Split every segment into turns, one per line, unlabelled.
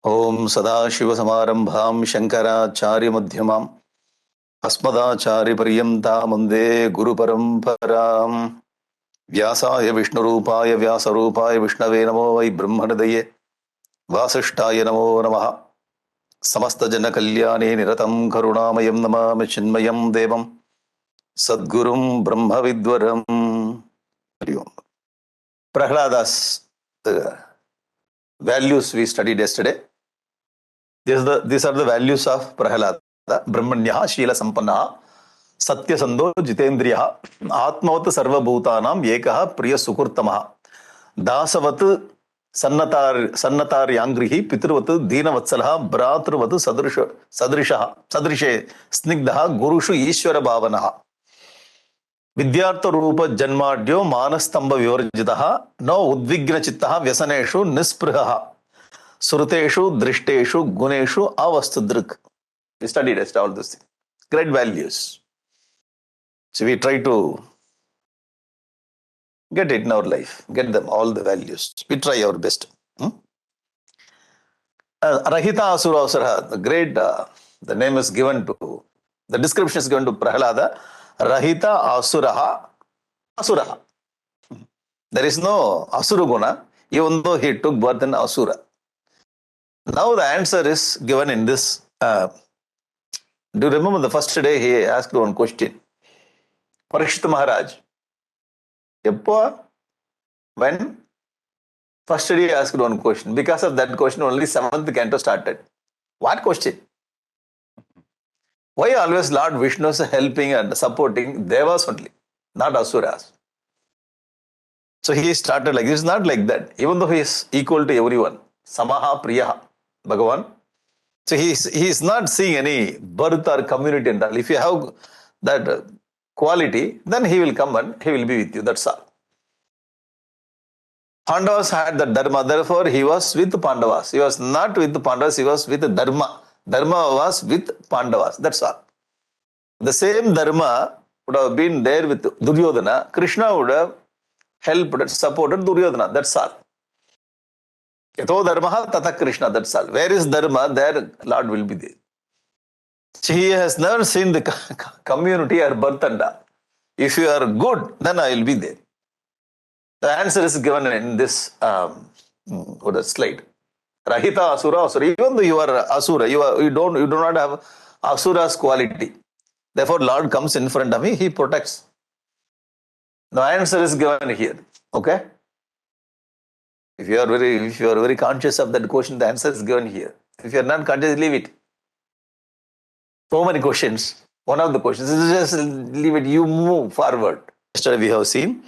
Om Sadashivasamarambham Shankaracharya-madhyamam Asmadacharya-paryamtam Vande Guru-paramparam Vyasaya Vishnurupaya Vyasarupaya Vishnave Namo Vai Brahmanadaye Vasishtaya Namo Namaha Samasta Jana Kalyane Niratam Karunamayam Namami Chinmayam Devam Sadgurum Brahma Vidwaram. Prahlada's values we studied yesterday. These are the values of Prahalada. Brahmanyaha, Shila Sampannaha, Satya Sandho, Jitendriyaha, Atmavat Sarva Bhutanam, Yekaha, Priya Sukurtamaha, Dasavat Sannatar Yangrihi, Pitruvat, Dina Vatsalaha, Bhratravat Sadrishe, Snigdaha, Gurushu Ishwara Bhavanaha. Vidyartha Rupa Janmadyo, Manastamba Vivarjitaha, no Udvigna Chittaha, Vyasaneshu, Nisprihaha. Suruteshu, Drishteshu, Guneshu, Avastudrik. We studied all these things. Great values. So we try to get it in our life. Get them, all the values. We try our best. Rahita Asura Asura, the great, the name is given to, the description is given to Prahalada. Rahita Asuraha Asuraha. There is no Asura Guna, even though he took birth in Asura. Now the answer is given in this. Do you remember the first day he asked one question? Parikshit Maharaj. When? First day he asked one question. Because of that question only 7th canto started. What question? Why always Lord Vishnu is helping and supporting Devas only, not Asuras? So he started like this, not like that. Even though he is equal to everyone. Samaha Priyaha. Bhagavan. So he is not seeing any birth or community and all. If you have that quality, then he will come and he will be with you. That's all. Pandavas had that dharma, therefore he was with Pandavas. He was not with Pandavas, he was with dharma. Dharma was with Pandavas. That's all. The same dharma would have been there with Duryodhana. Krishna would have helped, supported Duryodhana. That's all. Yato dharma tata Krishna, that's all. Where is dharma, there Lord will be there. He has never seen the community or birth and all. If you are good, then I will be there. The answer is given in this slide. Rahita Asura Asura. Even though you are Asura, you do not have Asura's quality. Therefore, Lord comes in front of me, he protects. The answer is given here. Okay? If you are very conscious of that question, the answer is given here. If you are not conscious, leave it. So many questions. One of the questions is just leave it. You move forward. Yesterday we have seen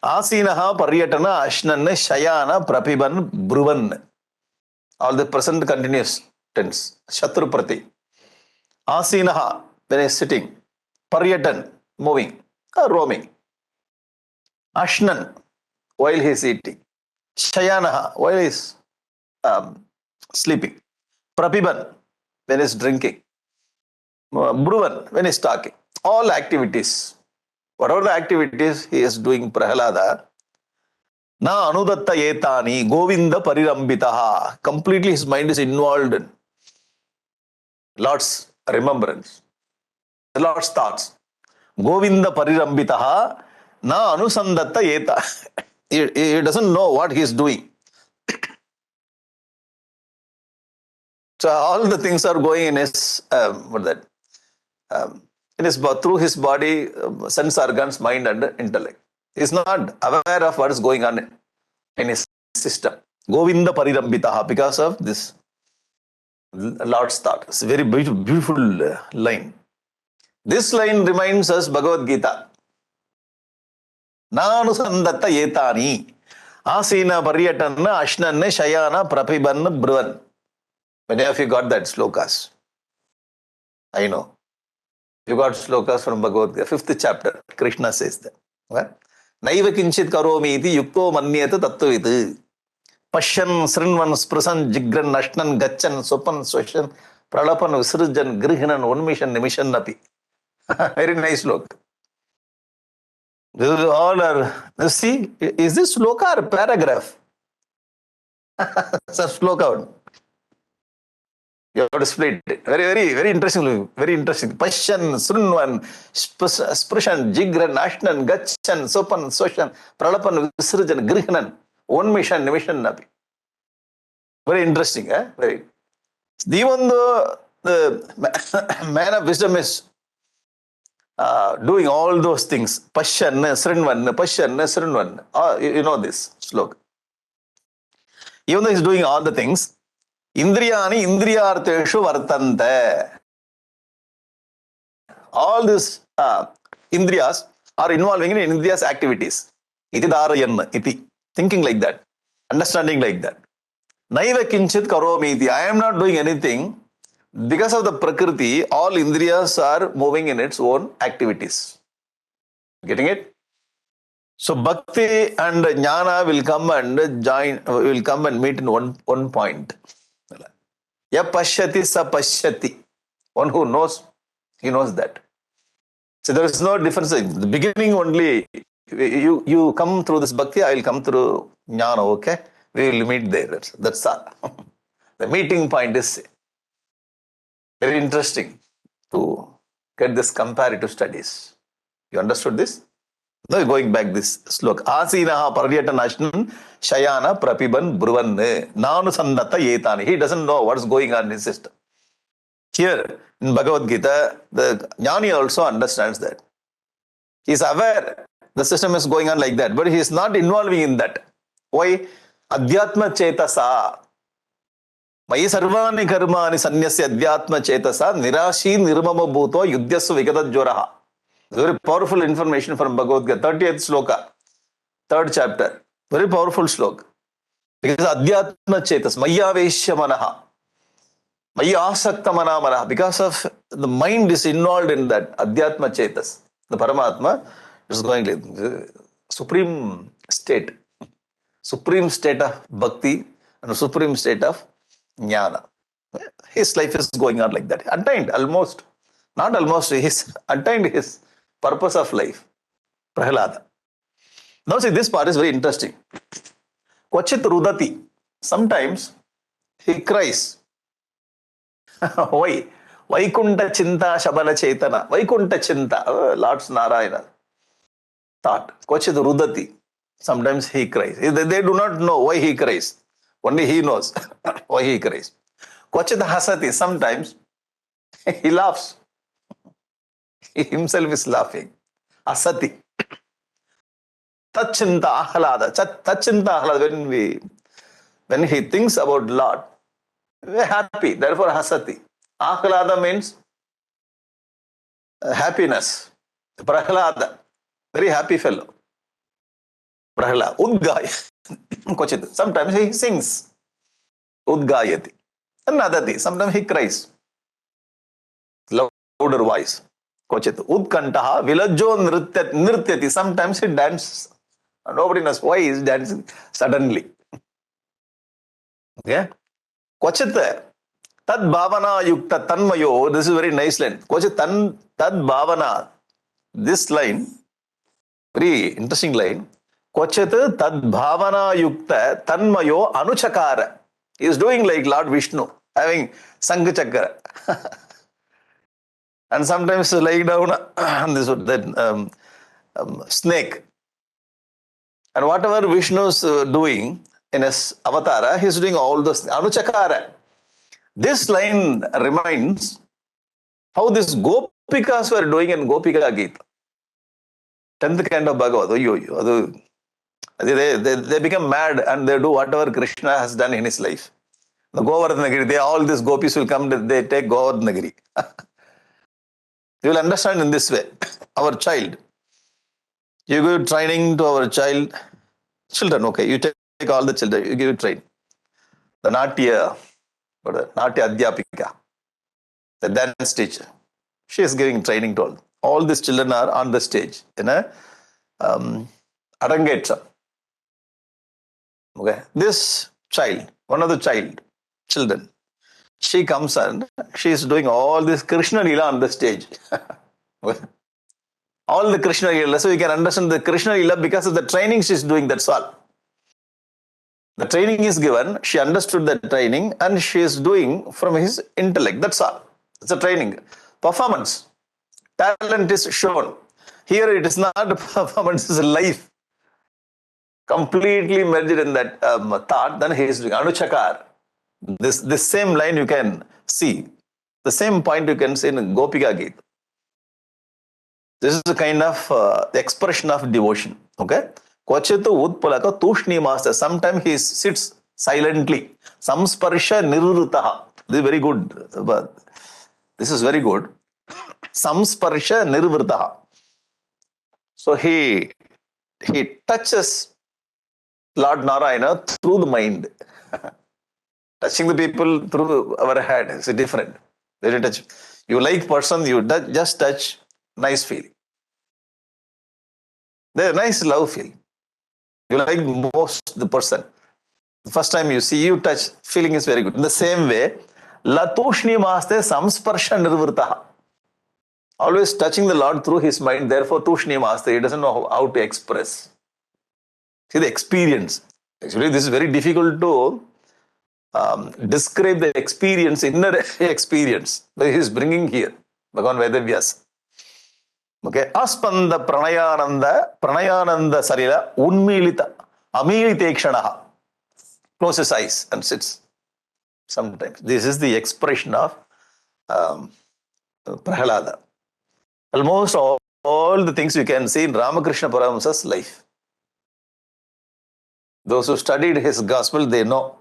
Asinaha Paryatana Ashnanna Shayana Prapiban Bruvan. All the present continuous tense. Shatruprati. Asinaha, when he is sitting. Paryatan, moving or roaming. Ashnan, while he is eating. Shayanaha, while he is sleeping. Prapiban, when he is drinking. Bruvan, when he is talking. All activities. Whatever the activities he is doing, Prahalada. Na anudatta etani Govinda parirambitaha. Completely his mind is involved in Lord's remembrance. Lord's thoughts. Govinda parirambitaha na anusandatta eta. He doesn't know what he is doing. So all the things are going in his through his body, sense organs, mind and intellect. He is not aware of what is going on in his system. Govinda parirambitaha, because of this Lord's thought. It's a very beautiful line. This line reminds us Bhagavad Gita. Nanusandatta etani asina paryatanna ashnanna shayana prapibanna bruvan. Many of you got that slokas. I know. You got slokas from Bhagavad Gita, 5th chapter. Krishna says that. What? Naiva kinchit karomi iti yukto manyeta tattvavitu. Pashyan, srinvan, sprusan, jigran, ashnan, gachan, sopan, swashan, pralapan, visrujan, grihanan, unmishan, nimishan napi. Very nice sloka. This is all are, see, is this sloka or paragraph? It's a sloka. You have to split it. Very, very, very interesting. Very interesting. Pashan, Srunvan, Sprishan, Jigran, Ashnan, Gachan, Sopan, Soshan, Pralapan, Visrajan, Grihanan, one mission, nabi. Very interesting, eh? Very. Even though the man of wisdom is doing all those things, Pashan, Srinvan, Pashan, Srinvan, you know this sloka. Even though he's doing all the things, Indriyani Indriyarteshu Vartante. All these Indriyas are involving in Indriya's activities. Iti Darayan, iti. Thinking like that. Understanding like that. Naiva kinchit karomi iti. I am not doing anything. Because of the Prakriti, all Indriyas are moving in its own activities. Getting it? So Bhakti and Jnana will come and join, will come and meet in one point. Ya pashyati sa pashyati. One who knows, he knows that. So there is no difference. In the beginning only, you come through this Bhakti, I will come through Jnana, okay? We will meet there. That's all. The meeting point is very interesting to get this comparative studies. You understood this? Now going back this sloka. Asinaha paryatanashnan shayana prapiban bruvanne nanu sannata yetani. He doesn't know what's going on in his system. Here in Bhagavad Gita, the Jnani also understands that. He is aware the system is going on like that, but he is not involving in that. Why? Adhyatma chetasa. Mayi sarvani karmani sanyasya adhyatma chetasa nirashi nirmama bhuto yudhyasu vikata jyoraha. Very powerful information from Bhagavad Gita, 30th sloka, 3rd chapter. Very powerful sloka. Because adhyatma chetas, maya veshya manaha, maya asakta manaha. Because of the mind is involved in that adhyatma chetas. The Paramatma is going like supreme state of bhakti and supreme state of jnana. His life is going on like that. Attained almost, not almost, he's attained his purpose of life. Prahalada. Now see, this part is very interesting. Kvachit rudati. Sometimes he cries. Why? Vaikunta chinta shabala chetana. Vaikunta chinta. Lord's Narayana. Thought. Kvachit rudati. Sometimes he cries. They do not know why he cries. Only he knows why he cries. Kvachit hasati. Sometimes he laughs. He himself is laughing. Asati. Tachinta ahlada. Tachinta ahlada. When he thinks about Lord, we are happy. Therefore, hasati. Ahlada means happiness. Prahlada. Very happy fellow. Prahlada. Udgaya. Sometimes he sings. Udgayati. Nadati. Sometimes he cries. Louder voice. Kochit. Udkantaha vilajjo nrityati. Sometimes he dances. Nobody knows why he is dancing suddenly. Okay? Kochit. Tad bhavana yukta tanmayo. This is very nice line. Kochit tad bhavana. This line, very interesting line. Kochit tad bhavana yukta tanmayo anuchakara. He is doing like Lord Vishnu, having Sangha Chakra. And sometimes lying down on this snake. And whatever Vishnu is doing in his avatara, he is doing all those anuchakara. This line reminds how these Gopikas were doing in Gopika Gita. 10th kind of Bhagavad. They become mad and they do whatever Krishna has done in his life. The Govardhanagiri, all these gopis will come, they take Govardhanagiri. You will understand in this way. Our child. You give training to our children, okay. You take all the children, you give training. The Natya Adhyapika, the dance teacher. She is giving training to all. All these children are on the stage in a Arangetra. Okay. This child, one of the children, she comes and she is doing all this Krishna Lila on the stage. All the Krishna Lila. So you can understand the Krishna Lila because of the training she is doing, that's all. The training is given, she understood the training and she is doing from his intellect. That's all. It's a training. Performance. Talent is shown. Here it is not performance, it's life. Completely merged in that thought, then he is doing Anuchakar. This same line you can see. The same point you can see in Gopika Geet. This is a kind of expression of devotion. Okay? Kvachitu utpalaka tushni master. Sometimes he sits silently. Samsparsha nirvritaha. This is very good. This is very good. Samsparsha nirvritaha. So he touches Lord Narayana through the mind. Touching the people through our head is different. Very touch. You like person, you just touch, nice feeling. There's a nice love feeling. You like most the person. The first time you see, you touch, feeling is very good. In the same way, Latushni Maste Samsparsha Nirvritaha. Always touching the Lord through his mind, therefore Tushni Maste, he doesn't know how to express. See the experience. Actually, this is very difficult to describe the experience, inner experience that he is bringing here. Bhagavan Vedavyas. Okay. Aspanda Pranayananda Sarila Unmilita Amilitekshanaha. Closes eyes and sits. Sometimes. This is the expression of Prahalada. Almost all the things you can see in Ramakrishna Paramahamsa's life. Those who studied his gospel, they know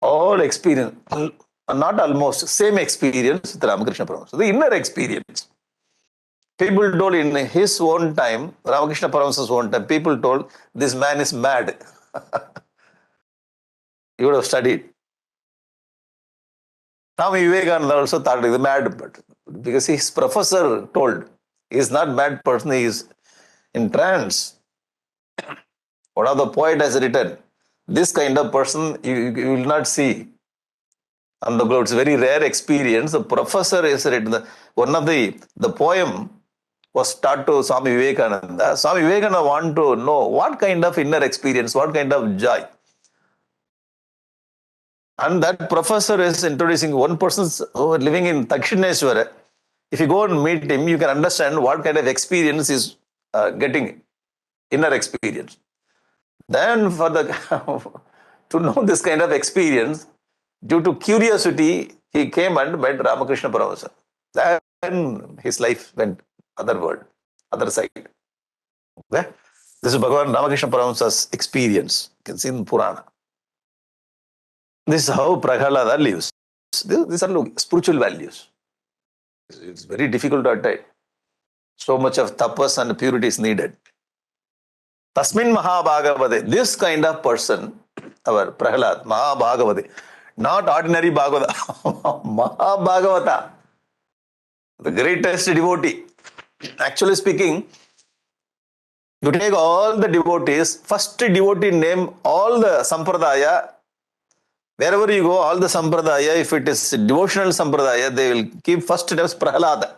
all experience, not almost, same experience with Ramakrishna Paramahamsa, the inner experience. People told in his own time, Ramakrishna Paramahamsa's own time, people told, this man is mad. He would have studied. Swami Vivekananda also thought he is mad, but because his professor told, he is not mad person, he is in trance. One of the poet has written, this kind of person you will not see on the globe. It's a very rare experience. The professor has written, one of the poem was taught to Swami Vivekananda. Swami Vivekananda want to know what kind of inner experience, what kind of joy. And that professor is introducing one person living in Dakshineswara. If you go and meet him, you can understand what kind of experience is getting, inner experience. Then for to know this kind of experience, due to curiosity, he came and met Ramakrishna Paramahamsa. Then his life went other world, other side. Okay? This is Bhagavan Ramakrishna Paramahamsa's experience. You can see in Purana. This is how Prahalada lives. These are spiritual values. It's very difficult to attain. So much of tapas and purity is needed. Tasmin Mahabhagavate, this kind of person, our Prahlad, Mahabhagavate, not ordinary Bhagavata, Mahabhagavata, the greatest devotee. Actually speaking, you take all the devotees, first devotee name, all the Sampradaya, wherever you go, all the Sampradaya, if it is devotional Sampradaya, they will keep first name as Prahlada.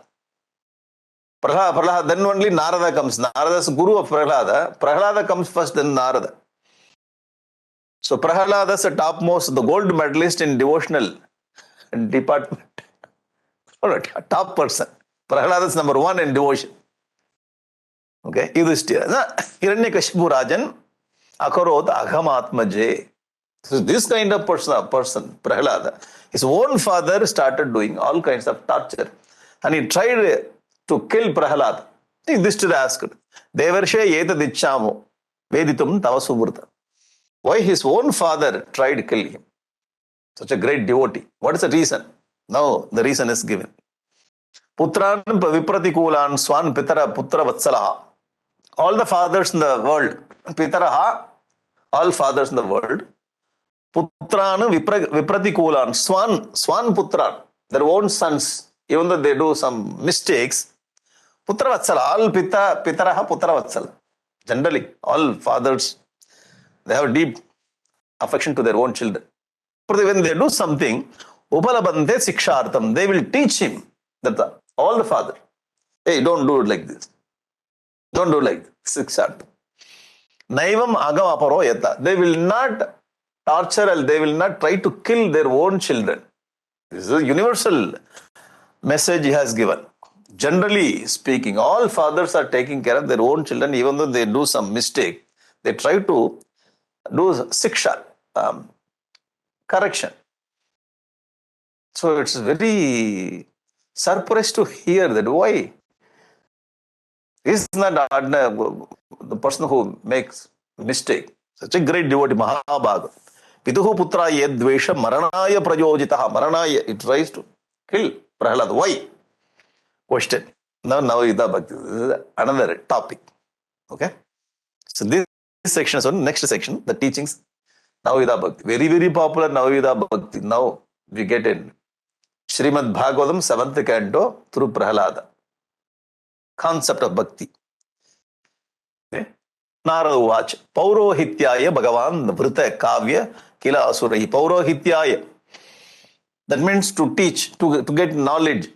Prahlada, then only Narada comes. Narada is guru of Prahlada. Prahlada comes first, then Narada. So Prahlada is the topmost, the gold medalist in devotional department. Top person. Prahlada is number one in devotion. Okay, Yudhishthira. Hiranyakashipu Rajan Akarot Aghamatmaje. So this kind of person, Prahlada, his own father started doing all kinds of torture. And he tried to kill Prahlada. Yudhishthira asked, Devarshe yetadichamo veditum tavasumurta. Why his own father tried to kill him? Such a great devotee. What is the reason? Now the reason is given. Putran vipratikulan swan pitara putra vatsalaha. All the fathers in the world, pitaraha, all fathers in the world, putran vipratikulan, swan putran, their own sons, even though they do some mistakes, putra vatsala, all pitaraha putra vatsala. Generally, all fathers, they have deep affection to their own children. But when they do something, upalabante sikshartam, they will teach him that all the father, hey, don't do it like this. Don't do like this. Sikshartam. Naivam agam aparo yata. They will not torture and they will not try to kill their own children. This is a universal message he has given. Generally speaking, all fathers are taking care of their own children, even though they do some mistake. They try to do siksha, correction. So it's very surprised to hear that. Why? He's not the person who makes mistake. Such a great devotee, Mahabhaga. Pituhu putra yedvesha maranaya prajojitaha. Maranaya, it tries to kill Prahlada. Why? Question. Now Navavida Bhakti. This is another topic. Okay? So this section is on next section, the teachings. Navavida Bhakti. Very, very popular Navavida Bhakti. Now we get in Srimad Bhagavatam, 7th Canto, through Prahalada. Concept of Bhakti. Okay? Narada Uvacha. Paurohityaya Bhagavan Vrita Kavya Kila Asurai. Paurohityaya. That means to teach, to get knowledge.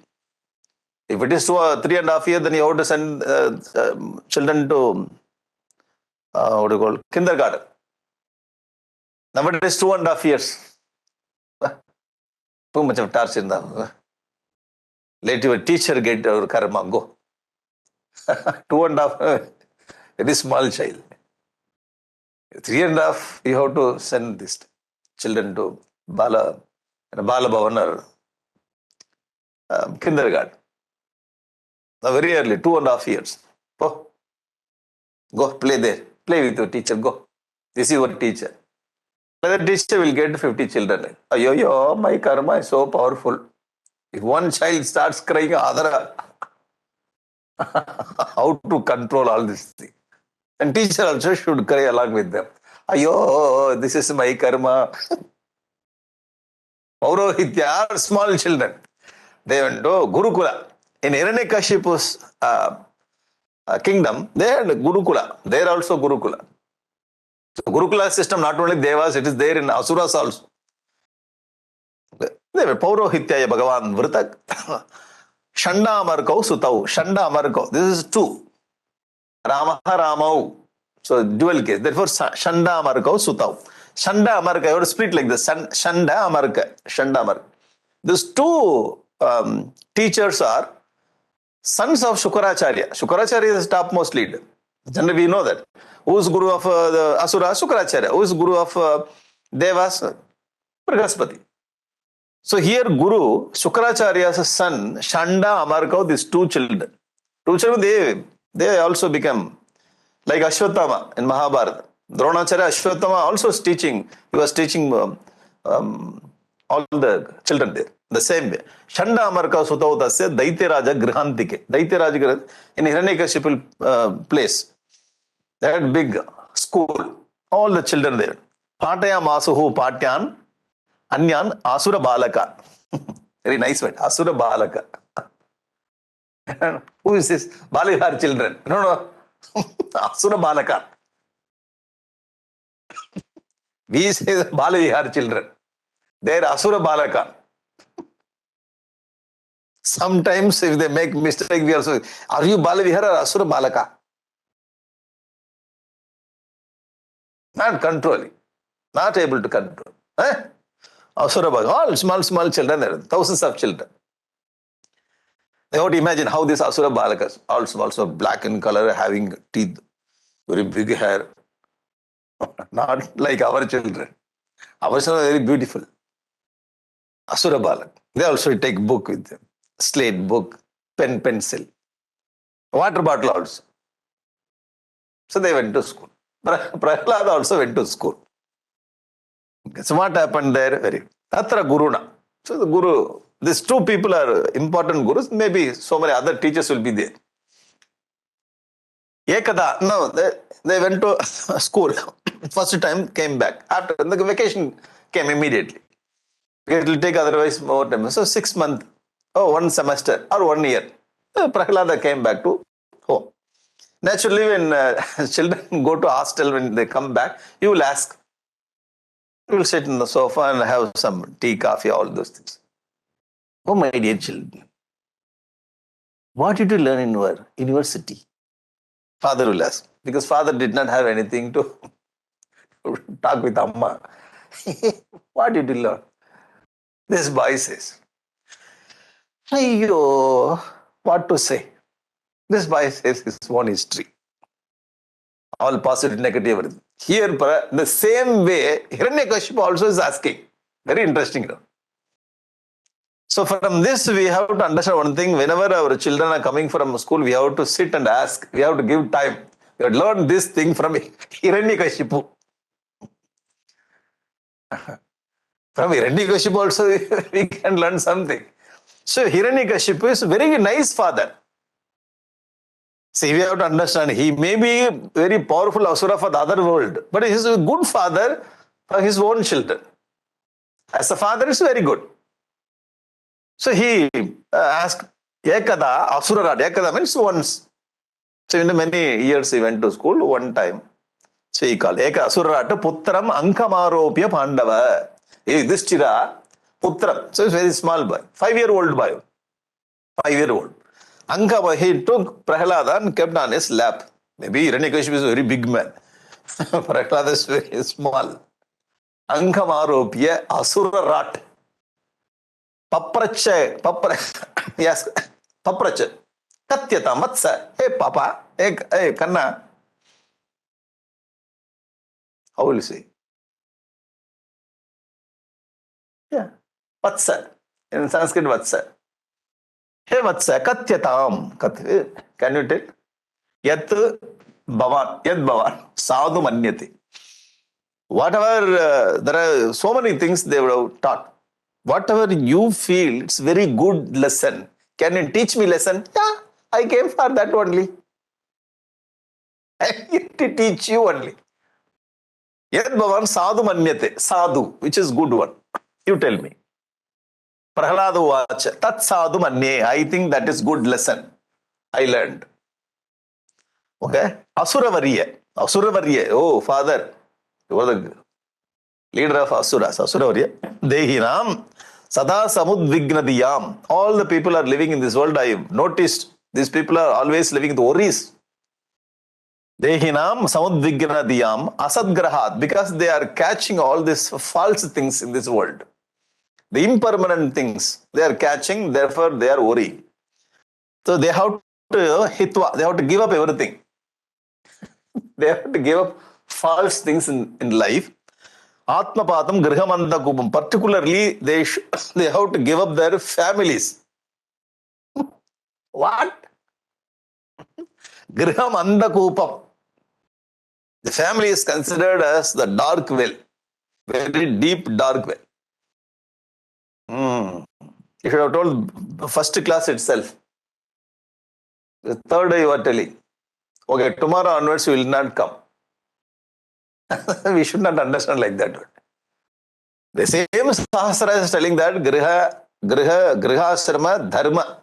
If it is to 3.5 years, then you have to send children to what do you call kindergarten. Now it is 2.5 years. Too much of torture now. Let your teacher get your karma, go. 2.5, very small child. 3.5, you have to send these children to Bala Bhavan or kindergarten. Now very early, 2.5 years. Go play there. Play with your teacher, go. This is your teacher. The teacher will get 50 children. Ayo, my karma is so powerful. If one child starts crying, other how to control all this thing. And teacher also should cry along with them. Ayo, this is my karma. Paurohitya are small children. They went to gurukula. In Hiranyakashipu's kingdom, they had gurukula. They are also gurukula. So gurukula system, not only devas, it is there in asuras also. They were Paurohityaya Bhagavan Vrita Shanda Amarkau Sutau. Shanda Amarkau. This is two. Ramaha Ramau. So dual case. Therefore, Shanda Amarkau Sutau. Shanda Amarka. You have to split like this. Shanda Amarka. Shanda Amarka. These two teachers are sons of Shukracharya. Shukracharya is the topmost leader. Generally, we know that. Who is Guru of the Asura? Shukracharya. Who is Guru of Devas? Brihaspati. So here Guru, Shukracharya's son, Shanda, Amarkau, these two children. Two children, they also become like Ashwatthama in Mahabharata. Dronacharya, Ashwatthama also was teaching. He was teaching all the children there. The same way. Shanda Amarka Sutautasya Daitiraja Grihantike. Daitiraja in Hiranyakashipu place. They had big school. All the children there. Pataya Masuhu Patyan Anyan Asura Balaka. Very nice word. Asura Balaka. Who is this? Balihar children. No. Asura Balaka. We say Balihar children. They are Asura Balaka. Sometimes if they make mistake, we also, are you Balavihara or Asura Balaka? Not controlling. Not able to control. Asura Balaka. All small children there. Thousands of children. They want to imagine how these Asura Balakas, also black in color, having teeth, very big hair. Not like our children. Our children are very beautiful. Asura Balak. They also take book with them. Slate, book, pen, pencil. Water bottle also. So they went to school. Prahlada also went to school. Okay, so what happened there? Tatra Guruna. So the Guru, these two people are important Gurus. Maybe so many other teachers will be there. Ekada, no, they went to school. First time came back. After the vacation came immediately. It will take otherwise more time. So 6 months, 1 semester or 1 year. Prahlada came back to home. Naturally, when children go to hostel, when they come back, you will ask. You will sit in the sofa and have some tea, coffee, all those things. Oh, my dear children, what did you learn in your university? Father will ask. Because father did not have anything to talk with Amma. What did you learn? This boy says, Ayyo, what to say? This boy says his own history. All positive, negative, everything. Here, the same way, Hiranyakashipu also is asking. Very interesting. So from this, we have to understand one thing. Whenever our children are coming from school, we have to sit and ask. We have to give time. We have to learn this thing from Hiranyakashipu. From Hiranyakashipu also, we can learn something. So Hiranyakashipu is a very nice father. See, we have to understand, he may be very powerful asura for the other world, but he is a good father for his own children. As a father, it's very good. So he asked, Ekada asura, Ekada means once. So in many years he went to school, one time. So he called, Eka asura putram ankamaropya pandava. Yudhishthira putram. So it's a very small boy, 5-year-old boy. 5-year-old. Ankama, he took Prahalada and kept on his lap. Maybe Hiranyakashipu is a very big man. Prahlada is very small. Ankamaropya asura rat. Papracha, yes, Papracha. Katyata matsa. Hey Papa, hey Kanna. How will you say? Yeah. Vatsa. In Sanskrit, Vatsa. Hey Vatsa, Katyatam. Can you tell? Yat Bhavan, Sadhu Manyati. Whatever, there are so many things they would have taught. Whatever you feel, it's very good lesson. Can you teach me lesson? Yeah, I came for that only. I need to teach you only. Yat Bhavan Sadhu Manyate. Sadhu, which is good one. You tell me. Prahlada Vacha. Tat Sadhu Manye. I think that is good lesson. I learned. Okay. Asuravarya. Asuravarya. Oh, father. You are the leader of Asuras. Asuravarya. Dehinam. Sada Samudvignadiyam. All the people are living in this world. I have noticed these people are always living in the worries. Dehinam Samudvignadiyam Asadgrahat. Because they are catching all these false things in this world. The impermanent things they are catching, therefore they are worrying. So they have to hitwa, they have to give up everything. They have to give up false things in life. Atmapatam Grihamanda Kupam. Particularly, they have to give up their families. What? Griham Andakupam. The family is considered as the dark well, very deep dark well. You should have told the first class itself. The third day you are telling, okay, tomorrow onwards you will not come. We should not understand like that. The same Sahasra is telling that Grihasrama Dharma.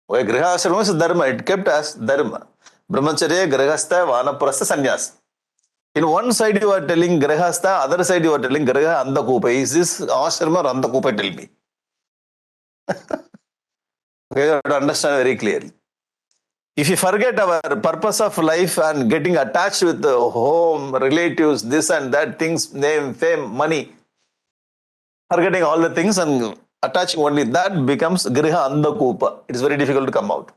Okay, Grihasrama is Dharma, it kept as Dharma. Brahmacharya, Grihastha, Vanaprastha, Sannyas. In one side you are telling Grihastha, other side you are telling Griha Andakupa. Is this Ashrama or Andakupa? Tell me. Okay, you have to understand very clearly. If you forget our purpose of life and getting attached with the home, relatives, this and that, things, name, fame, money, forgetting all the things and attaching only that becomes Griha Andakupa. It is very difficult to come out.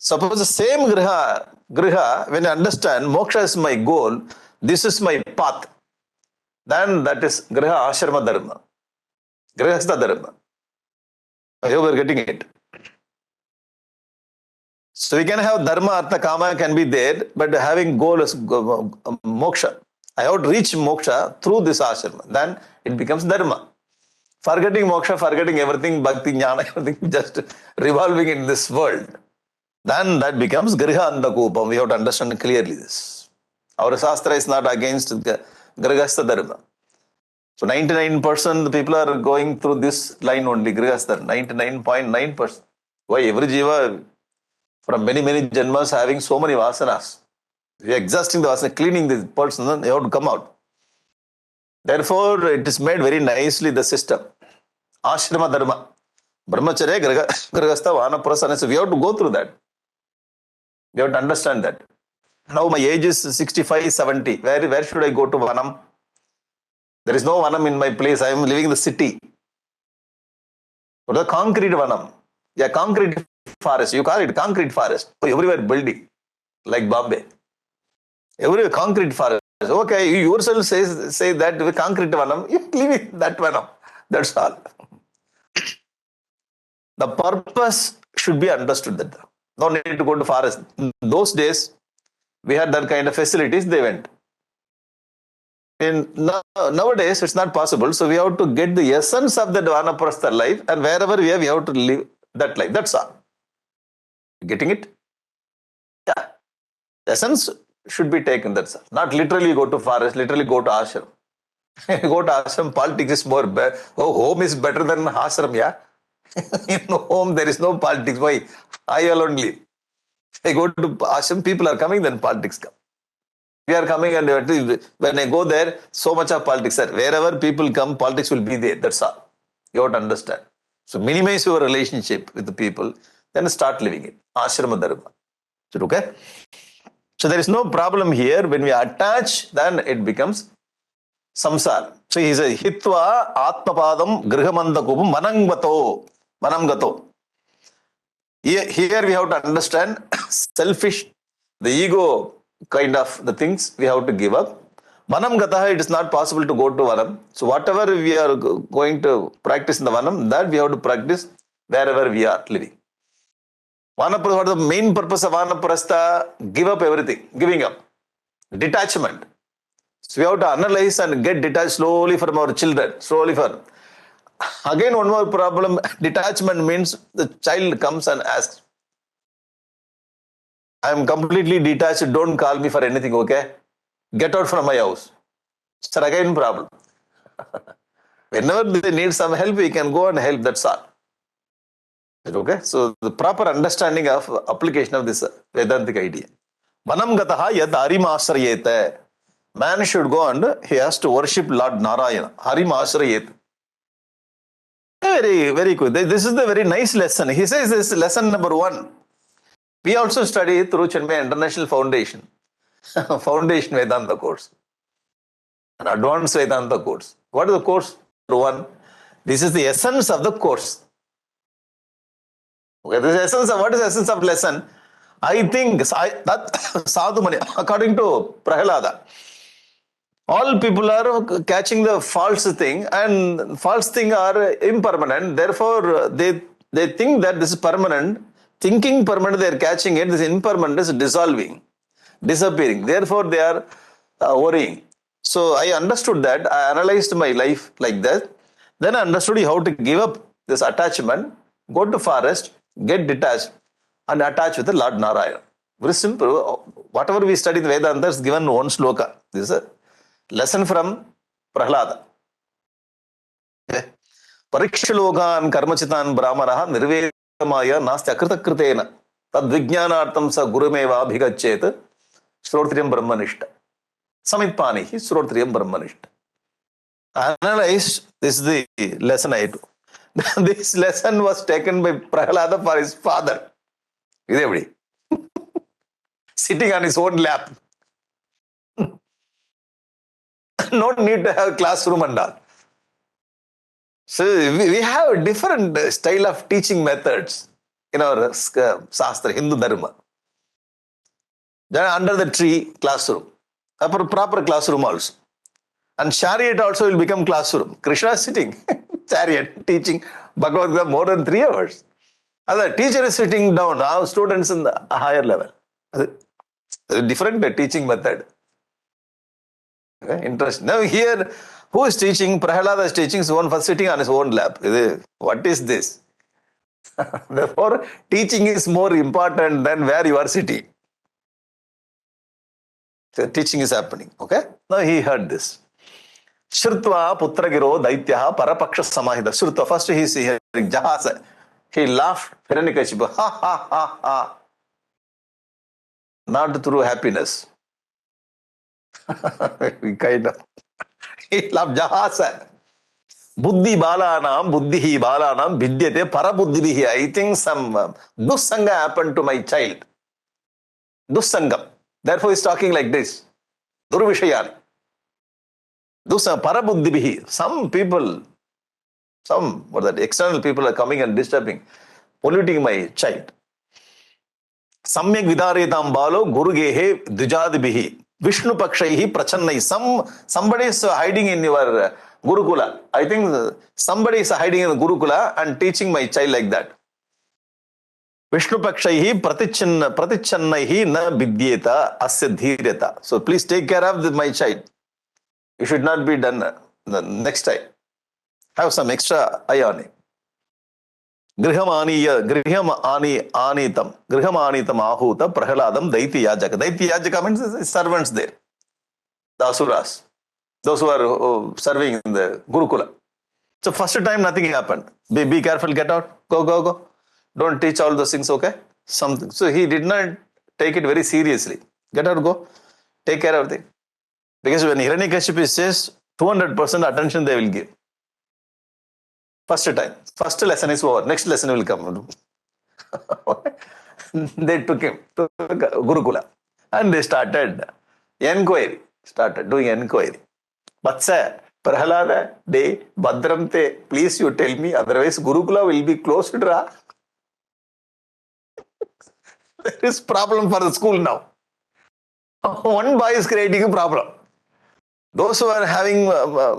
Suppose the same Griha, when you understand moksha is my goal, this is my path, then that is Griha Ashrama Dharma. Grihastha Dharma. I hope we are getting it. So we can have Dharma, Artha, Kama can be there, but having goal is moksha. I have to reach moksha through this ashrama. Then it becomes Dharma. Forgetting moksha, forgetting everything, bhakti, jnana, everything, just revolving in this world. Then that becomes Griha Andakupam. We have to understand clearly this. Our Shastra is not against Grihastha Dharma. So 99% the people are going through this line only, Grihastha, 99.9%. Why? Every jiva from many janmas having so many vasanas. We are exhausting the vasana, cleaning the person, then they have to come out. Therefore, it is made very nicely, the system. Ashrama Dharma. Brahmacharya, Grihastha, Vanaprastha. So we have to go through that. We have to understand that. Now my age is 65, 70. Where should I go to Vanam? There is no vanam in my place. I am living in the city. But the concrete vanam. Yeah, concrete forest. You call it concrete forest. Everywhere building. Like Bombay. Everywhere concrete forest. Okay, you yourself say that with concrete vanam, you live in that vanam. That's all. The purpose should be understood that. No need to go to forest. In those days, we had that kind of facilities, they went. Nowadays, it's not possible. So we have to get the essence of the Vanaprastha life, and wherever we are, we have to live that life. That's all. Getting it? Yeah. Essence should be taken. That's all. Not literally go to forest, literally go to ashram. Go to ashram, politics is more better. Oh, home is better than ashram, yeah? In home, there is no politics. Why? I alone live. I go to ashram, people are coming, then politics come. We are coming, and when I go there, so much of politics. Sir. Wherever people come, politics will be there. That's all. You have to understand. So minimize your relationship with the people, then start living it. Ashrama dharma. So, okay? So there is no problem here. When we attach, then it becomes samsara. So he says, hitva atmapadam grihamandakupam manamgato. Here we have to understand selfish, the ego kind of the things we have to give up. Vanam gataha, it is not possible to go to vanam. So whatever we are going to practice in the vanam, that we have to practice wherever we are living. Vanaprastha, what is the main purpose of Vanaprastha? Give up everything, giving up. Detachment. So we have to analyze and get detached slowly from our children, slowly from. Again, one more problem, detachment means the child comes and asks, I am completely detached, don't call me for anything, okay? Get out from my house. Sir, again problem. Whenever they need some help, we can go and help, that's all. Okay? So the proper understanding of application of this Vedantic idea. Manam gataha yad harim asrayeta. Man should go and he has to worship Lord Narayana. Harim asrayeta. Very, very good. This is the very nice lesson. He says this lesson number 1. We also study through Chinmaya International Foundation. Foundation Vedanta course. An advanced Vedanta course. What is the course? 1. This is the essence of the course. Okay, this is essence of what is the essence of lesson? I think that Sadhumani, according to Prahalada, all people are catching the false thing, and false thing are impermanent. Therefore, they think that this is permanent. Thinking permanent, they are catching it. This impermanent is dissolving, disappearing. Therefore, they are worrying. So I understood that. I analyzed my life like that. Then I understood how to give up this attachment, go to forest, get detached, and attach with the Lord Narayana. Very simple. Whatever we study in Vedanta is given one sloka. This is a lesson from Prahlada. Okay. Parikshalokan karmachitan brahmanaha nirvedamaya nastya kritakritena tad vijnanartam sa gurumeva abhigachet srotriyam brahmanishta samitpanihi srotriyam brahmanishta. Analyze, this is the lesson I do. This lesson was taken by Prahlada for his father. Sitting on his own lap. No need to have classroom and all. So we have a different style of teaching methods in our Shastra, Hindu Dharma. Then under the tree, classroom. A proper classroom also. And chariot also will become classroom. Krishna is sitting, chariot, teaching Bhagavatam more than 3 hours. And the teacher is sitting down, our students in the higher level. A different teaching method. Okay, interesting. Now here, who is teaching? Prahalada is teaching, so one first sitting on his own lap. What is this? Therefore, teaching is more important than where you are sitting. So teaching is happening. Okay? Now he heard this. Shrutva putragiro daityaha parapaksha samahida. Shrutva, first he is hearing Jahasa. He laughed. Hiranyakashipu, ha ha ha ha. Not through happiness. Kind of. He laughed Jahasa. Buddhi balanam, buddhihi balanam, vidyate parabuddhihi. I think some dussanga happened to my child. Dussangam. Therefore he is talking like this. Durvishayani. Those are parabuddhibihi. Some people, external people are coming and disturbing, polluting my child. Samyak vidaretam balo gurugehe dujadibihi. Vishnu pakshaihi prachannai. Somebody is hiding in your gurukula. I think somebody is hiding in the gurukula and teaching my child like that. Vishnu pakshaihi pratichannaihi na vidyeta asya dhireta. So please take care of my child. You should not be done the next time. Have some extra eye on it. Griham anitam ahuta prahaladam daiti yajaka. Daiti yajaka means servants there. The asuras. Those who are serving in the gurukula. So first time nothing happened. Be careful, get out, go. Don't teach all those things, okay? Something. So he did not take it very seriously. Get out, go. Take care of everything. Because when Hiranyakashipu says 200% attention they will give. First time. First lesson is over. Next lesson will come. They took him to Gurukula. And they started inquiry. Started doing inquiry. But sir, Prahalada, day, Badramte, please you tell me, otherwise Gurukula will be closed. There is problem for the school now. One boy is creating a problem. Those who are having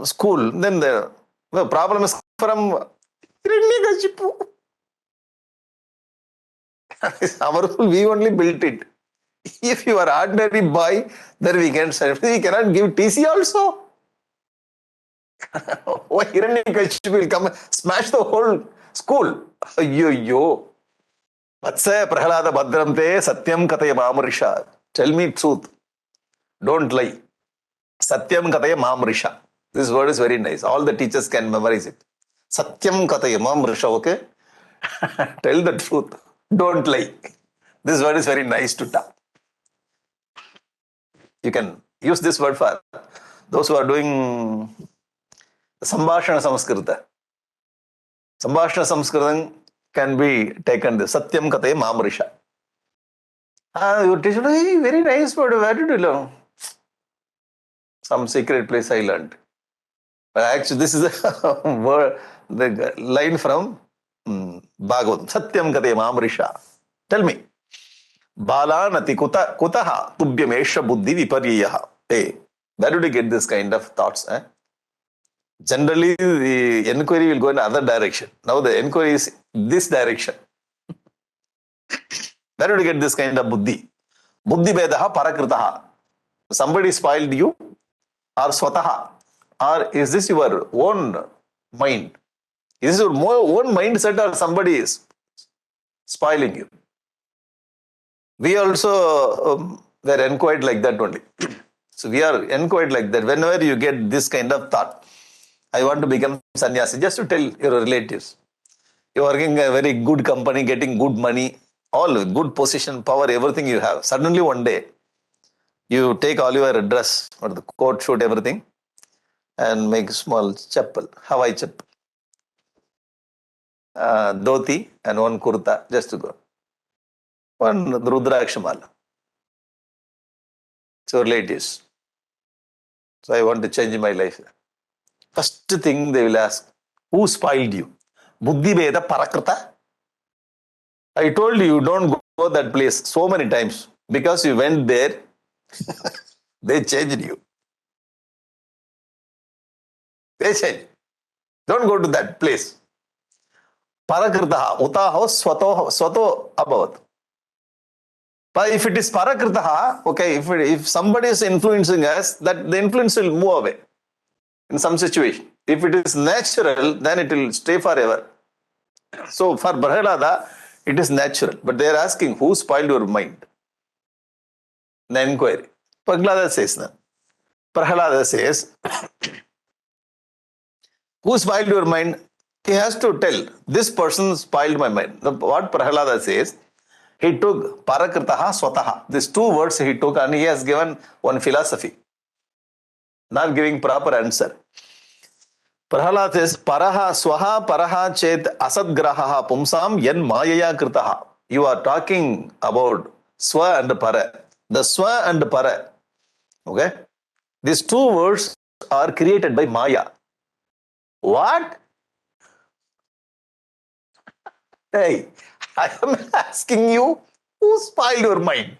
school, then the problem is from Hiranyakashipu. We only built it. If you are ordinary boy, then we can serve. We cannot give TC also. Why Hiranyakashipu will come and smash the whole school? Yo. Vatsa Prahalada Badramte Satyam Kataya Mamrisha. Tell me truth. Don't lie. Satyam Kataya Mamrisha. This word is very nice. All the teachers can memorize it. Satyam Kataya Mamrisha, okay? Tell the truth. Don't lie. This word is very nice to talk. You can use this word for those who are doing Sambhashana Samskrita. Sambhashana Samskritam can be taken this. Satyam Kataya Mamrisha. Your teacher, hey, very nice word. Where did you learn? Some secret place I learned. But actually, this is the word, the line from Bhagavatam. Satyam Kataya Mamrisha. Tell me. Balanati kutaha tubhyamesha buddhi viparyaha. Hey, where did you get this kind of thoughts? Generally, the enquiry will go in other direction. Now the enquiry is this direction. Where did you get this kind of buddhi? Buddhi vedaha parakritaha. Somebody spoiled you or swataha. Or is this your own mind? Is this your own mindset or somebody is spoiling you? We also were enquired like that only. So we are enquired like that. Whenever you get this kind of thought, I want to become sannyasi, just to tell your relatives. You are working in a very good company, getting good money, all good position, power, everything you have. Suddenly one day, you take all your dress, or the coat, shoot, everything, and make a small chappal, Hawaii chappal. Dhoti and one kurta, just to go. One Rudrakshamala. So relatives. So I want to change my life. First thing they will ask, who spoiled you? Buddhi Veda Parakrita? I told you don't go that place so many times. Because you went there, they changed you. They changed. Don't go to that place. Parakrita, utaho swato abhavat. But if it is parakritaha, okay, if somebody is influencing us, that the influence will move away in some situation. If it is natural, then it will stay forever. So for Prahalada, it is natural. But they are asking, who spoiled your mind? The inquiry. Prahlada says, who spoiled your mind? He has to tell, this person spoiled my mind. What Prahalada says, he took parakritaha swataha. These two words he took and he has given one philosophy. Not giving proper answer. Prahalada says, paraha swaha paraha chet asadgrahaha pumsam yan mayaya kritaha. You are talking about swa and para. The swa and para. Okay? These two words are created by Maya. What? Hey, I am asking you, who spoiled your mind?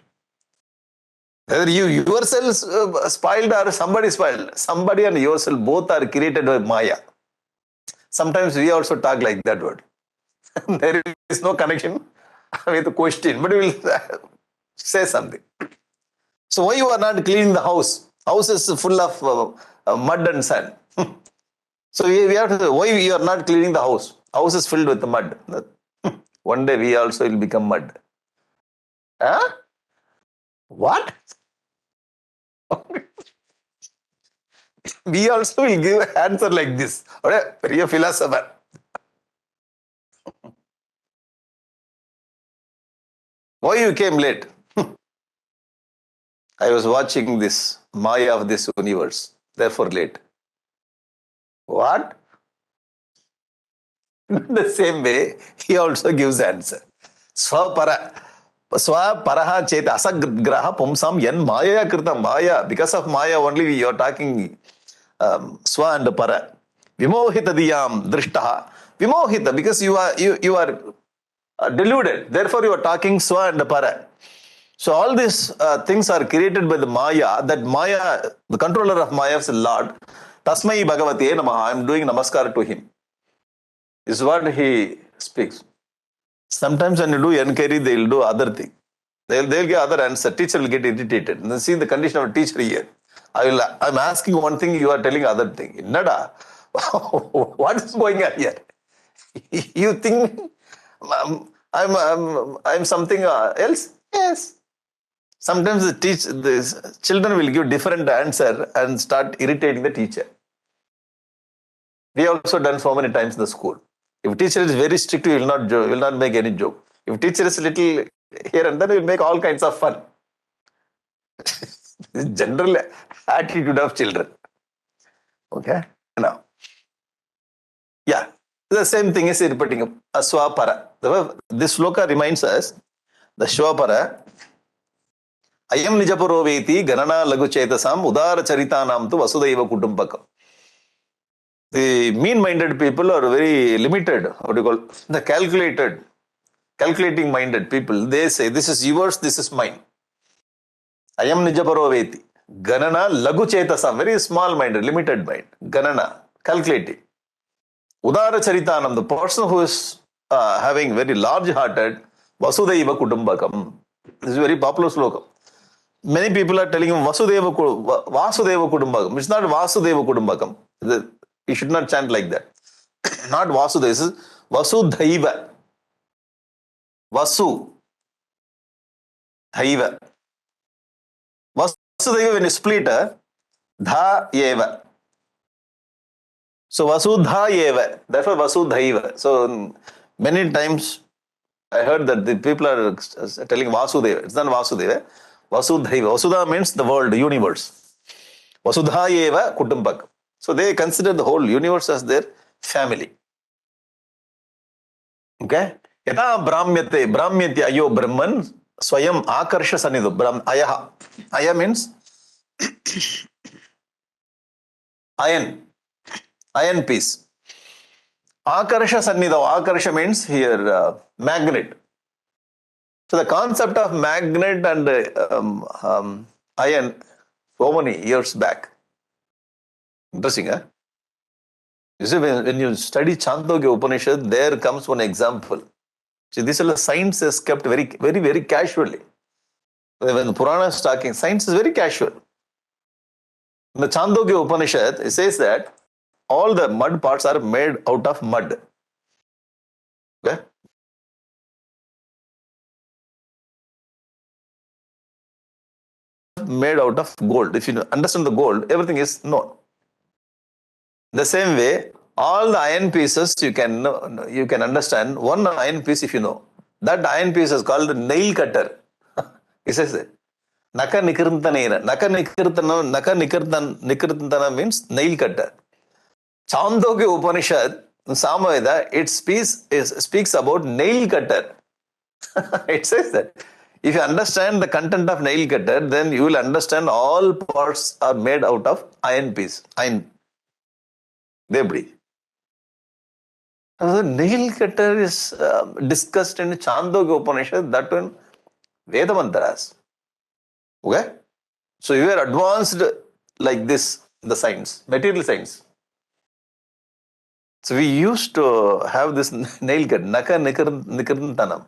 Whether you yourself spoiled or somebody spoiled, somebody and yourself both are created by Maya. Sometimes we also talk like that word. There is no connection with the question, but we will say something. So why you are not cleaning the house? House is full of mud and sand. So we have to say, why you are not cleaning the house? House is filled with mud. One day we also will become mud. Huh? What? We also will give an answer like this. Very philosopher. Why you came late? I was watching this Maya of this universe, therefore late. What? The same way, he also gives answer. Swapara. Swaparaha cheta asagraha pumsam yan maya kritam maya. Because of Maya only you are talking swa and para. Vimohita diyam drishtaha. Vimohita, because you are deluded. Therefore you are talking swa and para. So all these things are created by the Maya. That Maya, the controller of Maya is the Lord. Tasmai Bhagavate Namaha. I am doing namaskar to him. This is what he speaks. Sometimes when you do enquiry, they will do other thing. They'll get other answer. Teacher will get irritated. And then see the condition of a teacher here. I'm asking one thing, you are telling other thing. Nada. What is going on here? You think I'm something else? Yes. Sometimes the children will give different answer and start irritating the teacher. We also done so many times in the school. If teacher is very strict, we will not make any joke. If teacher is little here and there, we will make all kinds of fun. This is general attitude of children. Okay? Now, yeah, the same thing is repeating. Swapara. This sloka reminds us, the Swapara, Ayam nijapuro veti ganana lagu chetasam udara charitanam tu vasudaiva kutumbakam. The mean-minded people are very limited. What do you call the calculating-minded people? They say, this is yours, this is mine. Ayam nijaparo veti. Ganana lagu chetasam, very small-minded, limited mind. Ganana, calculating. Udara charitanam, the person who is having very large-hearted, vasudaiva kutumbakam. This is a very popular sloka. Many people are telling him Vasudeva Kudumbakam. It's not Vasudeva Kudumbakam. You should not chant like that. Not Vasudeva. This is Vasudhaiva. Vasu. Dhaiva. Vasudhaiva, when you split, Dha Yeva. So Vasudha Yeva. Therefore Vasudhaiva. So many times I heard that the people are telling Vasudeva. It's not Vasudeva. Vasudhaiva. Vasudha means the world, the universe. Vasudha Yeva Kutumbakam. So they consider the whole universe as their family. Okay? Yata brahmyate ayo brahman swayam akarsha sanido. Ayaha. Aya means iron piece. Akarsha sanido. Akarsha means here magnet. So the concept of magnet and iron so many years back. Interesting, huh? You see, when you study Chandogya Upanishad, there comes one example. See, this science is kept very, very, very casually. When the Purana is talking, science is very casual. In the Chandogya Upanishad, it says that all the mud parts are made out of mud. Okay? Made out of gold. If you understand the gold, everything is known. The same way, all the iron pieces you can understand. One iron piece, if you know, that iron piece is called nail cutter. He says that. Naka nikirtana. Naka nikirtana means nail cutter. Chandogya Upanishad, Samaveda, it speaks about nail cutter. It says that. If you understand the content of nail cutter, then you will understand all parts are made out of iron piece. Iron. Debris. The nail cutter is discussed in Chandogya Upanishad, that one Veda mantras. Okay? So you are advanced like this, the science, material science. So we used to have this nail cut, naka nikarntanam.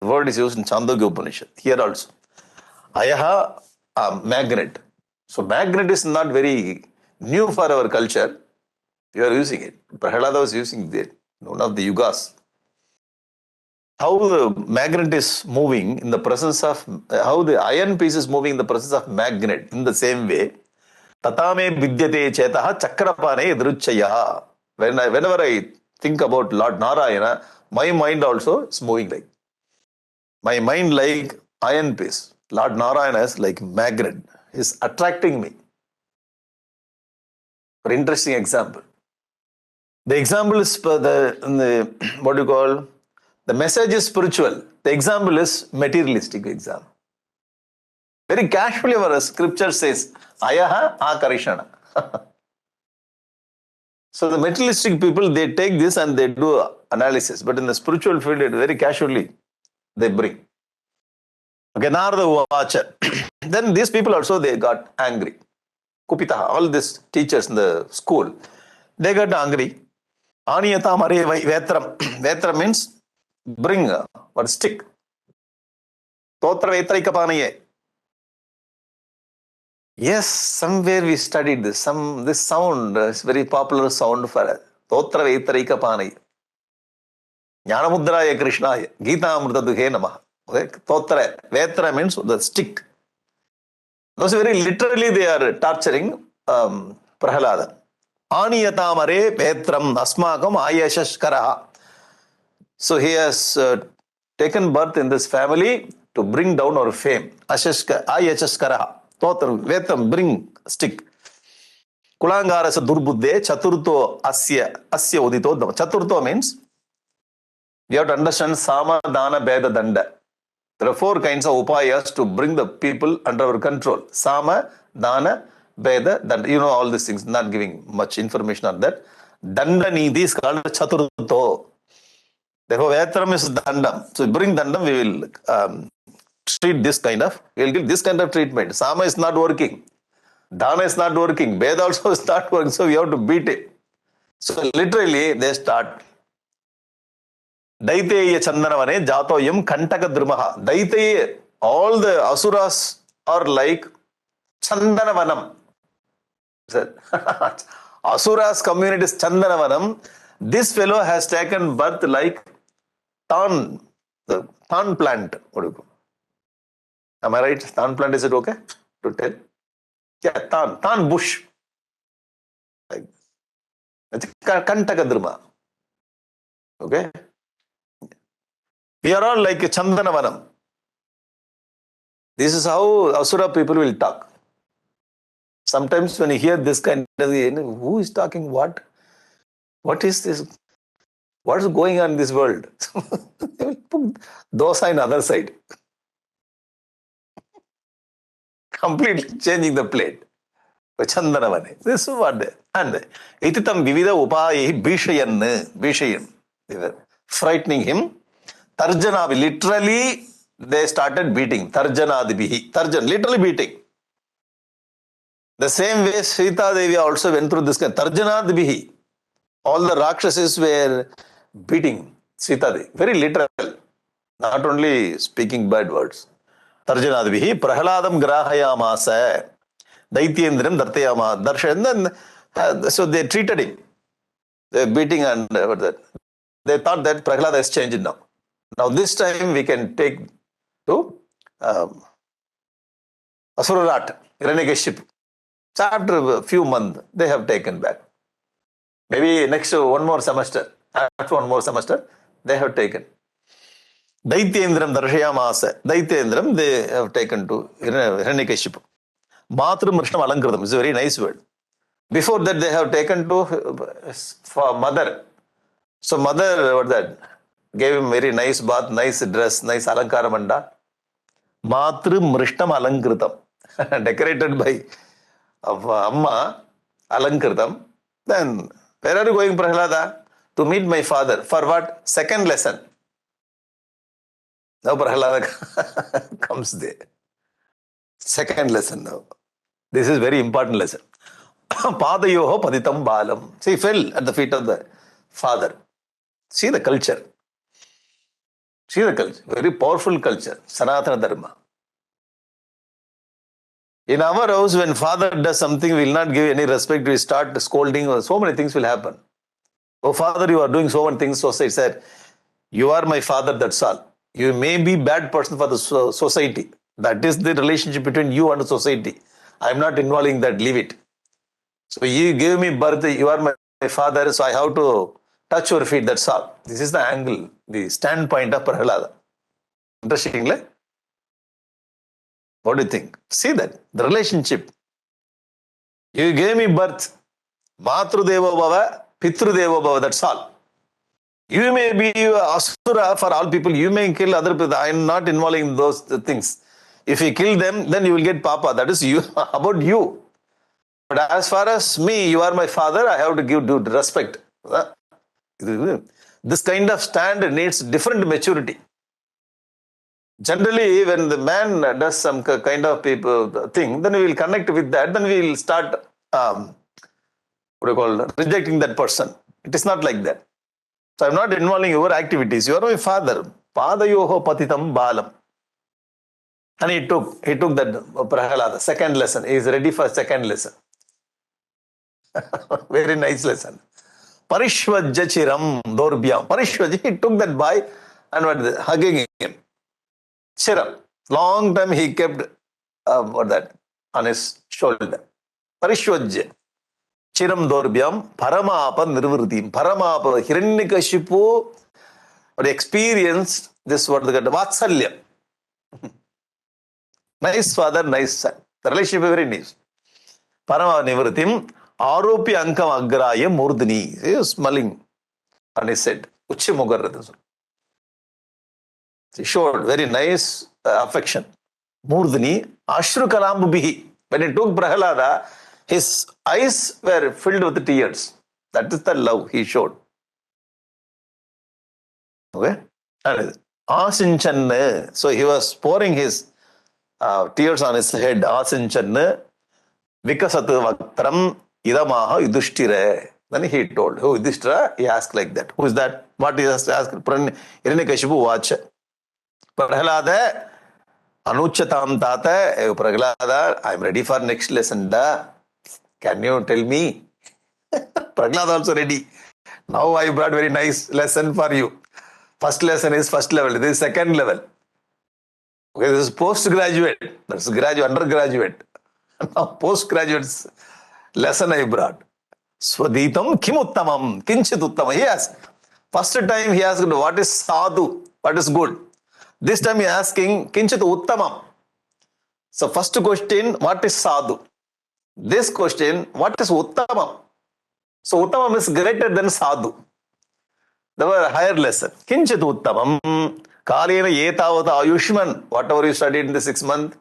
The word is used in Chandogya Upanishad. Here also. Ayaha, magnet. So magnet is not very new for our culture. You are using it. Prahalada was using it. One of the yugas. How the magnet is moving in the presence of, how the iron piece is moving in the presence of magnet. In the same way, tatame vidyate chetaha chakrapane idruchaya. Whenever I think about Lord Narayana, my mind also is moving like. My mind like iron piece. Lord Narayana is like magnet. Is attracting me. For interesting example. The example is the what do you call? The message is spiritual. The example is materialistic example. Very casually our scripture says, Ayaha akarishana. So the materialistic people, they take this and they do analysis. But in the spiritual field, very casually they bring. Okay, Narada Vacha. Then these people also, they got angry. Kupitaha, all these teachers in the school, they got angry. Aniyata Mare Vetram. Vetram means bring or stick. Totra Vetraikapanaye. Yes, somewhere we studied this. This sound is very popular sound for it. Totra Vetraikapanaye. Jnanamudraya Krishnaya. Gita Amritaduhe Namaha. Okay? Totra. Vetra means the stick. Those very literally they are torturing Prahalada. Aniyatamare Vetram Asmakam Ayashashkaraha. So he has taken birth in this family to bring down our fame. Ayashashkaraha. Totra Vetram, bring stick. Kulangarasa Durbuddhe Chaturto Asya Udito. Chaturto means we have to understand Sama, Dana, Beda, Danda. There are 4 kinds of upayas to bring the people under our control. Sama, Dana, Veda, Danda. You know all these things, not giving much information on that. Danda Nidhi is called Chaturto. Therefore, Vetram is Dandam. So bring Dandam, we will treat this kind of, we will give this kind of treatment. Sama is not working. Dana is not working. Veda also is not working. So we have to beat it. So literally, they start. Daiteya Chandanavane Jatoyam Kantaka Drumaha. Daiteya, all the asuras are like Chandanavanam. Asuras community is Chandanavanam. This fellow has taken birth like Tan, the Tan plant. What do you call? Am I right? Tan plant, is it okay to tell? Yeah, Tan bush. Like, it's Kantaka Druma. Okay? We are all like a Chandanavanam. This is how Asura people will talk. Sometimes when you hear this kind of, who is talking what? What is this? What is going on in this world? They will put dosa in other side. Completely changing the plate. Chandanavane. This is what they. And ititam vivida upayi bishayan. They were frightening him. Tarjana, literally, they started beating. Tarjanadibihi. Tarjan, literally beating. The same way Sita Devi also went through this kind. Tarjanadibihi. All the Rakshasas were beating Sita Devi. Very literal. Not only speaking bad words. Tarjanadibihi. Prahaladam grahayamasa. Daityendram dartayama. Darshan. So they treated him. They were beating and that. They thought that Prahlada has changed now. Now this time we can take to Asurarat, Hiranyakashipu. So after a few months, they have taken back. Maybe next one more semester, after one more semester, they have taken. Daityendram Darshayamasa. Daityendram, they have taken to Hiranyakashipu. Matru Mrishnam Alankritam is a very nice word. Before that, they have taken to for mother. So mother, what that? Gave him very nice bath, nice dress, nice alankara manda. Matru Mrishtam Alankritam. Decorated by Amma Alankritam. Then, where are you going, Prahlada? To meet my father. For what? Second lesson. Now Prahlada comes there. Second lesson now. This is very important lesson. Padayoho paditam balam. See, he fell at the feet of the father. See the culture. See the culture. Very powerful culture. Sanatana Dharma. In our house, when father does something, we will not give any respect. We start scolding. So many things will happen. Oh, father, you are doing so many things. Society said, you are my father, that's all. You may be bad person for the society. That is the relationship between you and the society. I am not involving that. Leave it. So you gave me birth. You are my father. So I have to touch your feet. That's all. This is the angle, the standpoint of Prahalada. Interestingly. What do you think? See that. The relationship. You gave me birth. Matru Deva Bhava, Pitru Deva Bhava. That's all. You may be asura for all people. You may kill other people. I am not involving in those things. If you kill them, then you will get papa. That is you about you. But as far as me, you are my father. I have to give due respect. This kind of stand needs different maturity. Generally, when the man does some kind of thing, then we will connect with that. Then we will start rejecting that person. It is not like that. So I am not involving your activities. You are my father. Padayoho patitam balam. And he took that Prahalada, second lesson. He is ready for second lesson. Very nice lesson. Parishvajja chiram dorbhyam. Parishvajja, he took that boy and hugging him. Chiram. Long time he kept on his shoulder. Parishvajja. Chiram dorbhyam paramapa nirvritim. Paramapa Hiranyakashipu experienced this word, vatsalya. Nice father, nice son. The relationship is very nice. Parama nivritim aropi ankam agraya murdini. He was smiling on his head. Uchi mugarrada. He showed very nice affection. Murdini ashru kalambu bihi. When he took Prahalada, his eyes were filled with tears. That is the love he showed. Okay? Asinchan. So he was pouring his tears on his head. Asinchan. Vikasatu vaktram idamaha yudhishthira. Then he told, who Yudhishthira? He asked like that. Who is that? What he has asked? Hiranyakashipu watch. Prahlada anuchatam tata. Prahlada, I am ready for next lesson. Can you tell me? Prahlada also ready. Now I brought very nice lesson for you. First lesson is first level. This is second level. Okay, this is postgraduate. That's graduate, undergraduate. Now postgraduate's lesson I brought. Swaditam kim uttamam, kinchit uttamam. He asked. First time he asked, what is sadhu? What is good? This time he is asking, kinchit uttamam. So first question, what is sadhu? This question, what is uttamam? So uttamam is greater than sadhu. There were a higher lesson. Kinchit uttamam. Kalena yetavata ayushman. Whatever you studied in the 6 months.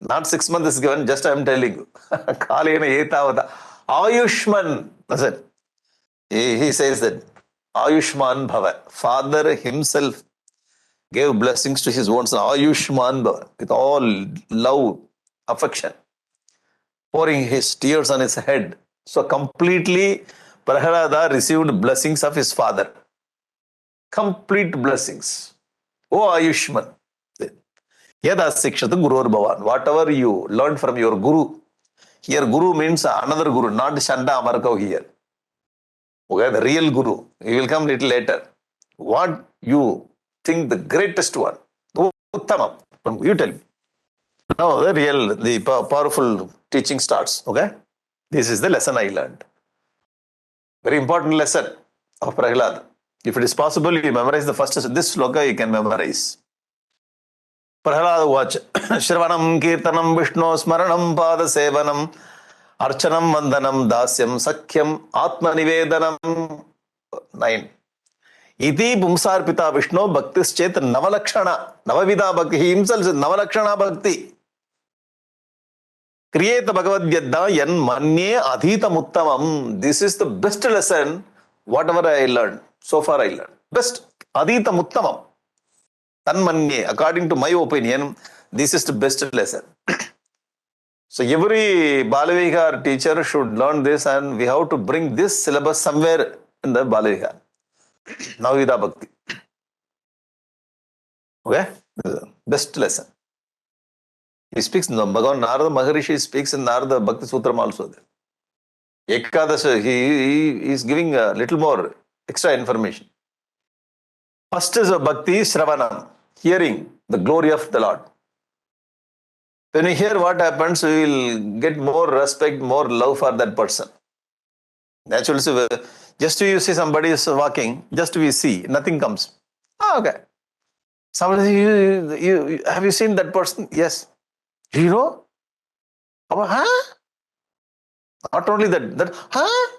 Not 6 months is given, just I am telling you. Kalena yetavata ayushman. Listen. He says that Ayushman Bhava. Father himself gave blessings to his own son. Ayushman Bhava. With all love, affection. Pouring his tears on his head. So completely Prahalada received blessings of his father. Complete blessings. Oh Ayushman. Yada Sikshata Gurur Bhavan. Whatever you learned from your Guru. Here Guru means another Guru, not Shanda Amarkau here. Okay, the real Guru. He will come little later. What you think the greatest one? Uttamam. You tell me. Now the powerful teaching starts. Okay? This is the lesson I learned. Very important lesson of Prahlada. If it is possible, you memorize the first, this sloka you can memorize. Prahlada watch. Shravanam Kirtanam Vishnu Smaranam Pada Sevanam Archanam Vandanam Dasyam Sakyam Atma Nivedanam 9. Iti Pumsar Pita Vishnu Bhaktis Chet Navalakshana. Navavida Bhakti. He himself says Navalakshana Bhakti. Kriyeta Bhagavad Yadda Yan Manye Adhita Muttamam. This is the best lesson, whatever I learned. So far I learned. Best. Adhita Muttamam. Tan Manye. According to my opinion, this is the best lesson. So every Balavihar teacher should learn this, and we have to bring this syllabus somewhere in the Balavihar. Navavida Bhakti. Okay? Best lesson. He speaks, Bhagavan Narada Maharishi speaks in Narada Bhakti Sutram also. Ekadasha, he is giving a little more extra information. First is a Bhakti Shravanam, hearing the glory of the Lord. When we hear what happens, we will get more respect, more love for that person. Naturally, just you see somebody is walking, just we see, nothing comes. Oh, okay. Somebody, have you seen that person? Yes. Do you know? Huh? Not only that, huh?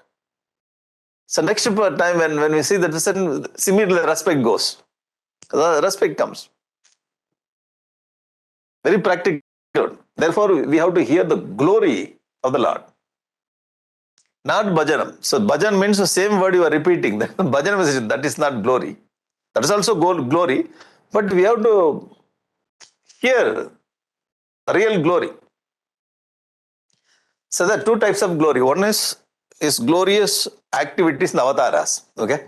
So next time when we see that person, immediately respect goes. Respect comes. Very practical. Therefore, we have to hear the glory of the Lord. Not bhajanam. So bhajan means the same word you are repeating. Bhajanam, that is not glory. That is also glory. But we have to hear real glory. So there are two types of glory. One is glorious activities in avataras. Okay?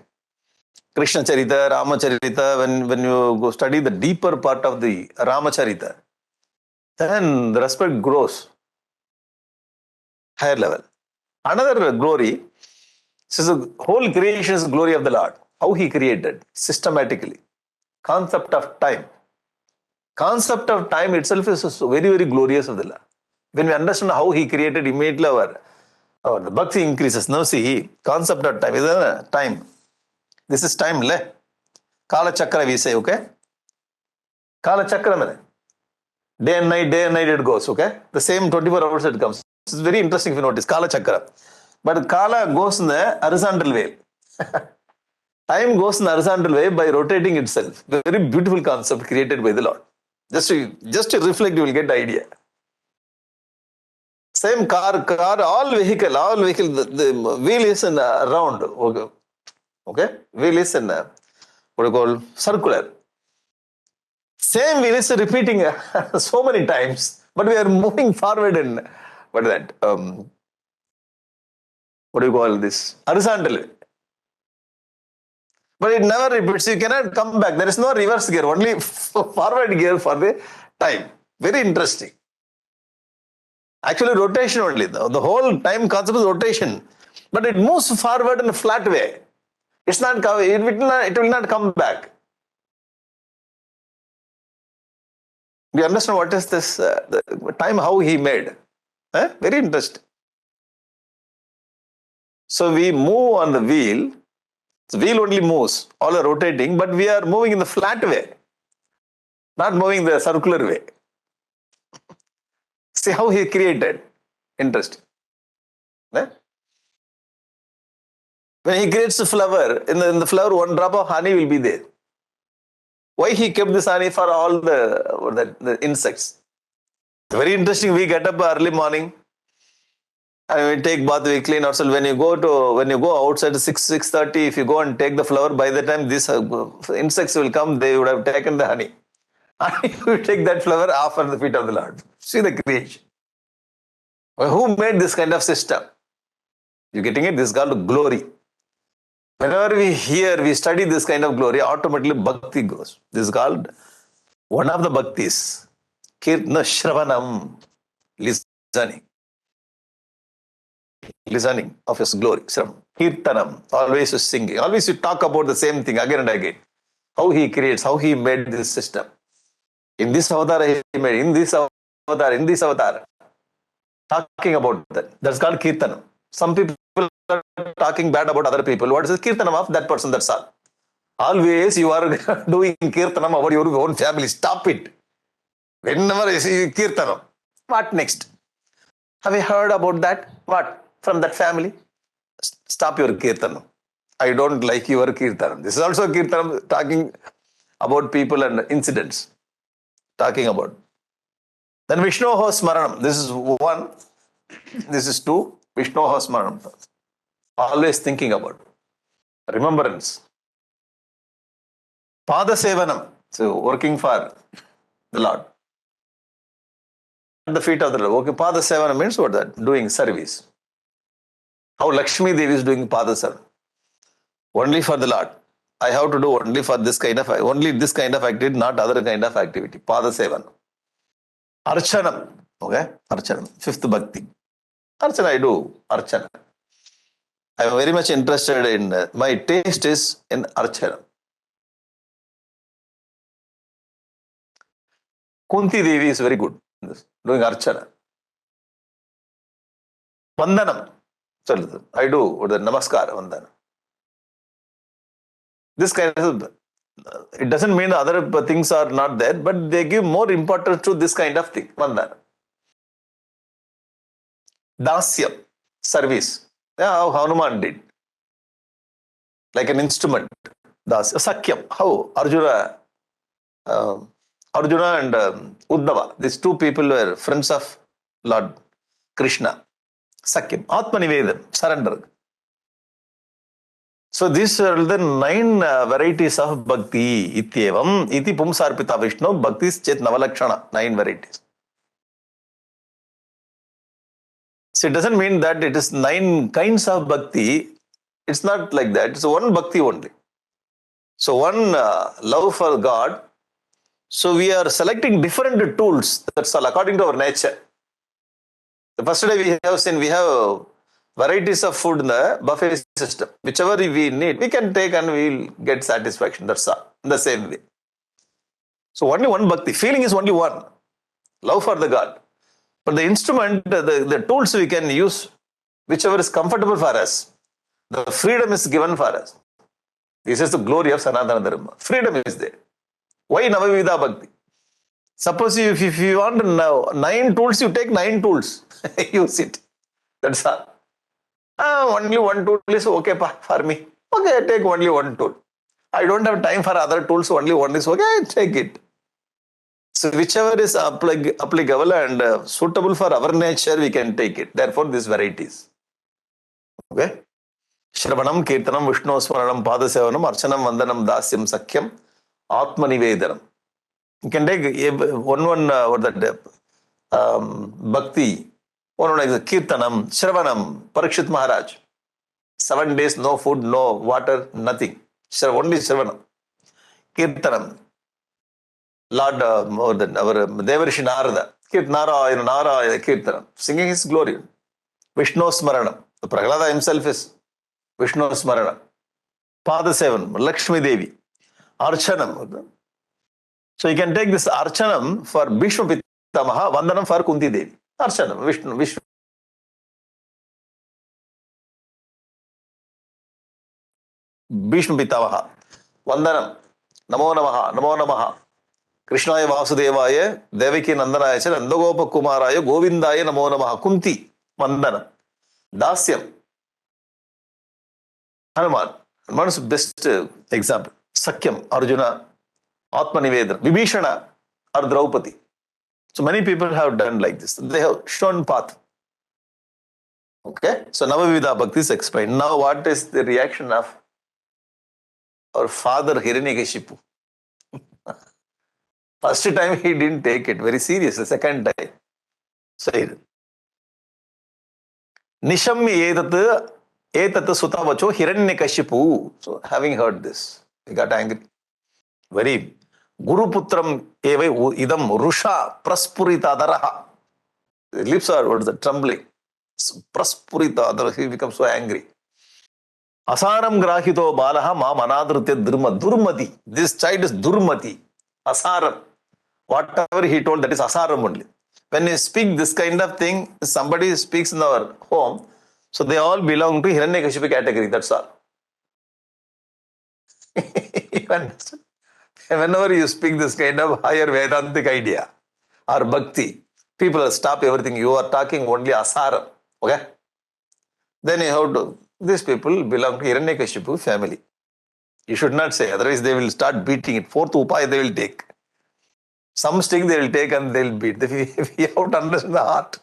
Krishna Charita, Rama Charita, when you go study the deeper part of the Rama Charita, then the respect grows higher level. Another glory, so the whole creation is the glory of the Lord. How He created systematically. Concept of time. Concept of time itself is very, very glorious of the Lord. When we understand how He created, immediately the bhakti increases. Now see, concept of time is time. This is time. Kala Chakra we say, okay? Kala Chakra. Day and night it goes, okay? The same 24 hours it comes. This is very interesting if you notice, Kala Chakra. But Kala goes in the horizontal way. Time goes in the horizontal way by rotating itself. A very beautiful concept created by the Lord. Just to reflect, you will get the idea. Same car, all vehicle, the wheel is in round. Okay? Wheel is in what you call circular. Same wheel is repeating so many times, but we are moving forward in what is that? What do you call this? Horizontal. But it never repeats. You cannot come back. There is no reverse gear, only forward gear for the time. Very interesting. Actually, rotation only. The whole time concept is rotation. But it moves forward in a flat way. It will not come back. Do you understand what is this the time, how He made? Very interesting. So we move on the wheel. The wheel only moves, all are rotating, but we are moving in the flat way, not moving the circular way. See how He created. Interesting. When He creates a flower, in the flower, one drop of honey will be there. Why He kept this honey for all the insects? Very interesting. We get up early morning and we take bath, we clean ourselves. When you go outside 6:30, if you go and take the flower, by the time these insects will come, they would have taken the honey. And you take that flower off at the feet of the Lord. See the creation. Who made this kind of system? You're getting it? This is called glory. Whenever we study this kind of glory, automatically bhakti goes. This is called one of the bhaktis. Kirtana Shravanam. Listening of His glory. Kirtanam. Always singing. Always you talk about the same thing again and again. How He creates, how He made this system. In this avatar He made, in this avatar. Talking about that. That's called Kirtanam. Some people are talking bad about other people. What is the Kirtanam of that person? That's all. Always you are doing Kirtanam about your own family. Stop it. Whenever you see Kirtanam, what next? Have you heard about that? What? From that family? Stop your Kirtanam. I don't like your kirtanam. This is also kirtanam talking about people and incidents. Talking about. Then Vishnoho Smaranam. This is one. This is two. Vishnoho Smaranam. Always thinking about. Remembrance. Pada Sevanam. So working for the Lord. At the feet of the Lord. Okay, Pada Sevanam means what that? Doing service. How Lakshmi Devi is doing Pada Sevanam. Only for the Lord. I have to do only for this kind of activity, not other kind of activity. Pada Sevanam. Archanam. Okay? Archanam. Fifth Bhakti. Archana I do. Archana. I am very much interested in, my taste is in Archana. Kunti Devi is very good in this, doing Archana. Vandanam. I do the Namaskar Vandana. This kind of, it doesn't mean other things are not there, but they give more importance to this kind of thing. Vandana. Dasyam. Service. Yeah, how Hanuman did. Like an instrument. Dasya. Sakyam. How Arjuna and Uddhava, these two people were friends of Lord Krishna. Sakyam. Atmanivedam. Surrender. So these are the 9 varieties of bhakti. Ityevam. Iti pumsarpita Vishnu. Bhakti is chet navalakshana. 9 varieties. So it doesn't mean that it is 9 kinds of bhakti. It's not like that. It's one bhakti only. So one love for God. So we are selecting different tools. That's all according to our nature. The first day we have seen, we have varieties of food in the buffet system. Whichever we need, we can take and we will get satisfaction. That's all. In the same way. So only one bhakti. Feeling is only one. Love for the God. But the instrument, the tools we can use, whichever is comfortable for us. The freedom is given for us. This is the glory of Sanatana Dharma. Freedom is there. Why Navavida Bhakti? Suppose if you want 9 tools, you take 9 tools. Use it. That's all. Only one tool is okay for me. Okay, I take only one tool. I don't have time for other tools, only one is okay, I take it. So whichever is applicable and suitable for our nature, we can take it. Therefore, these varieties. Okay? Shravanam, Kirtanam, Vishnu Smaranam, Padasevanam, Archanam, Vandanam, Dasyam, Sakyam, Atmanivedanam. You can take Bhakti, one like the Kirtanam, Shravanam, Parikshit Maharaj. 7 days, no food, no water, nothing. Only Shravanam. Kirtanam. Lord, our Devarishi Narada, Narayana Kirtanam, singing his glory. Vishnu Smaranam, the Prahlada himself is Vishnu Smaranam. Padasevanam, Lakshmi Devi, Archanam. So you can take this Archanam for Bhishma Pitamaha, Vandanam for Kunti Devi. Archanam, Vishnu. Bhishma Pitamaha, Vandanam, Namo Namaha, Namo Namaha. Krishnaya Vasudevaya, Devaki Nandanaya, Nandagopa Kumaraya, Govindaya Namo Namaha, Kunti, Vandana, Dasyam, Hanuman. Hanuman is the best example. Sakyam, Arjuna, Atmanivedana, Vibhishana, or Draupadi. So many people have done like this. They have shown path. Okay? So Navavida Bhakti is explained. Now what is the reaction of our father Hiranyakashipu? First time he didn't take it very serious. The second time. Said. Nishammi etat sutavacho Hiranyakashipu. So having heard this, he got angry. Very. Guruputram eva idam rusha praspurita daraha. The lips are trembling. Praspurita daraha. He becomes so angry. Asaram grahito balaha ma manadritya durmati. This child is durmati. Asaram. Whatever he told, that is asaram only. When you speak this kind of thing, somebody speaks in our home, so they all belong to Hiranyakashipu category, that's all. You understand? Whenever you speak this kind of higher Vedantic idea or bhakti, people stop everything. You are talking only asaram. Okay? Then you have to these people belong to Hiranyakashipu family. You should not say, otherwise they will start beating it. Fourth upaya they will take. Some stick they will take and they will beat. We have to understand the heart.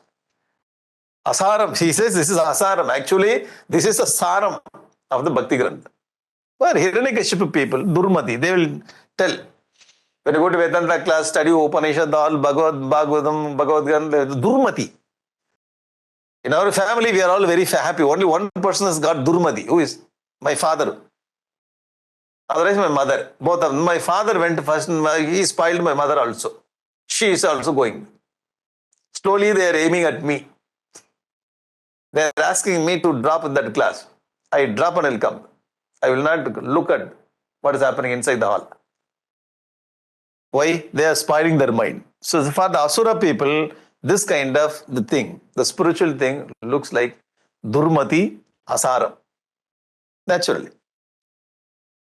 Asaram. He says this is asaram. Actually, this is a saram of the Bhakti Grantha. But Hiranyakashipu people, Durmati, they will tell. When you go to Vedanta class, study Upanishad, all Bhagavatam, Bhagavad Gita, Durmati. In our family, we are all very happy. Only one person has got Durmati. Who is? My father. Otherwise, my mother. Both of them. My father went first and he spoiled my mother also. She is also going. Slowly, they are aiming at me. They are asking me to drop in that class. I drop and I will come. I will not look at what is happening inside the hall. Why? They are spoiling their mind. So for the Asura people, this kind of the thing, the spiritual thing looks like Durmati Asaram. Naturally.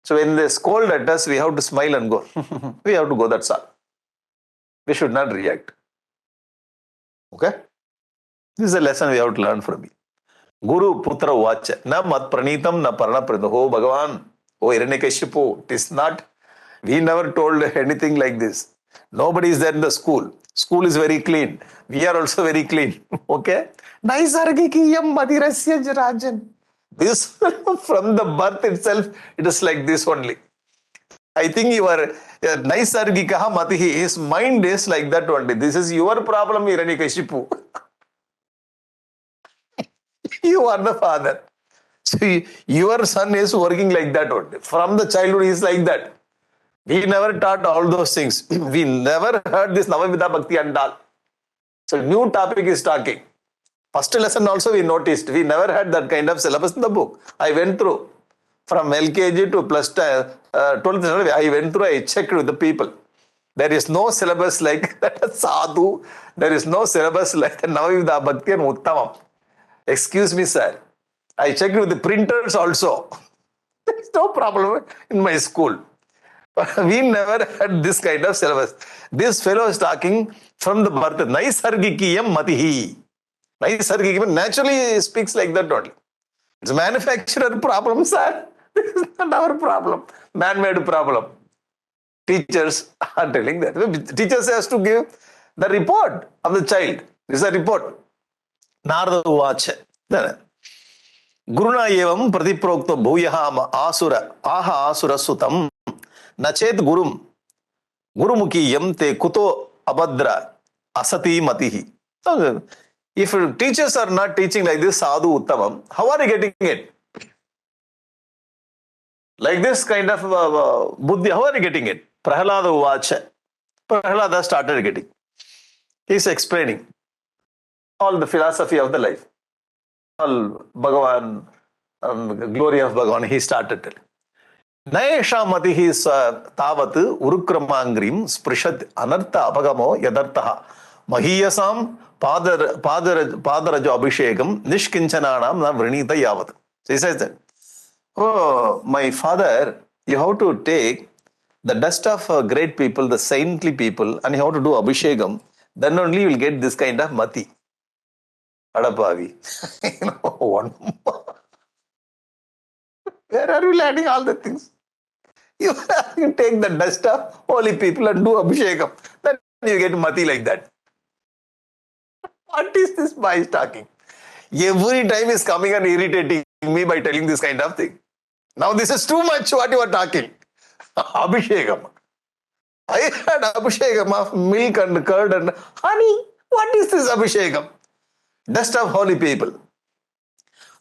So when they scold at us, we have to smile and go. We have to go, that's all. We should not react. Okay? This is a lesson we have to learn from me. Guru Putra Vacha. Na mat pranitam na parna pradaho Bhagavan. Oh Hiranyakashipu. It is not. We never told anything like this. Nobody is there in the school. School is very clean. We are also very clean. Okay? Naisargikiyam madirasya jarajan. This from the birth itself, it is like this only. I think your Naisargikaha matihi, his mind is like that only. This is your problem, Hiranyakashipu. You are the father. See, your son is working like that only. From the childhood, he is like that. We never taught all those things. We never heard this Navamida Bhakti and all. So, new topic is talking. First lesson also we noticed. We never had that kind of syllabus in the book. I went through. From LKG to plus 12th, I went through, I checked with the people. There is no syllabus like that sadhu. There is no syllabus like Navamida Bhakti and Uttamam. Excuse me, sir. I checked with the printers also. There is no problem in my school. We never had this kind of syllabus. This fellow is talking from the birth. Naisargikiyam matihi. Naisargikiyam naturally speaks like that only. It's a manufacturer problem, sir. This is not our problem. Man-made problem. Teachers are telling that. Teachers has to give the report of the child. This is a report. Narada Uvacha. Guruna evam pratiprokto bhuyaha asura aha asura sutam nachet gurum gurumukiyam te kuto abadra asati matihi. If teachers are not teaching like this sadhu uttamam, how are you getting it? Like this kind of buddhi, how are you getting it? Prahalada Uvacha. Prahlada started getting. He is explaining all the philosophy of the life. All Bhagavan, glory of Bhagavan, he started telling. Naesha matihi tavat urukramangrim sprishat anartha apagamo yadartaha mahiyasam padarajo abhishekam nishkinchananam na vrinita yavat. So he says that, oh, my father, you have to take the dust of great people, the saintly people, and you have to do abhishekam. Then only you will get this kind of mati. Adapavi. One more. Where are you learning all the things? You take the dust of holy people and do abhishekam. Then you get mati like that. What is this boy talking? Every time is coming and irritating me by telling this kind of thing. Now this is too much what you are talking. Abhishekam. I had abhishekam of milk and curd and honey. What is this abhishekam? Dust of holy people.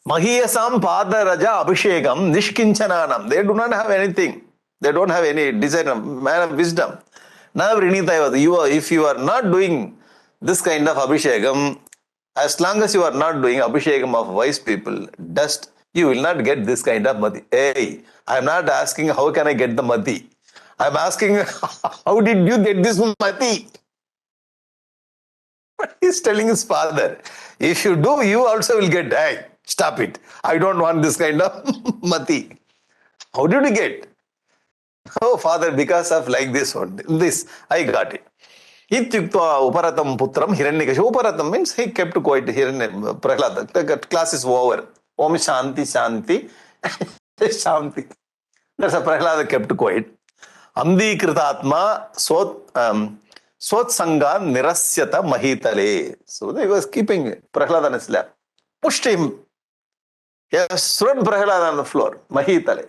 Mahiyasam padaraja abhishekam nishkinchananam. They do not have anything. They don't have any desire, man of wisdom. Now, if you are not doing this kind of abhishekam, as long as you are not doing abhishekam of wise people, dust, you will not get this kind of mati. Hey, I am not asking how can I get the mati. I am asking how did you get this mati? But he is telling his father, if you do, you also will get, hey, stop it. I don't want this kind of mati. How did you get? Oh, father, because of like this one. This, I got it. Ityuktva uparatam putram hiranyakashipu. Uparatam means he kept quiet here in Prahlada. The class is over. Om Shanti Shanti Shanti. That's why Prahlada kept quiet. Andi Kritatma Swat Sangha Nirasyata Mahitale. So he was keeping Prahlada on his lap. Pushed him. He has thrown Prahlada on the floor. Mahitale.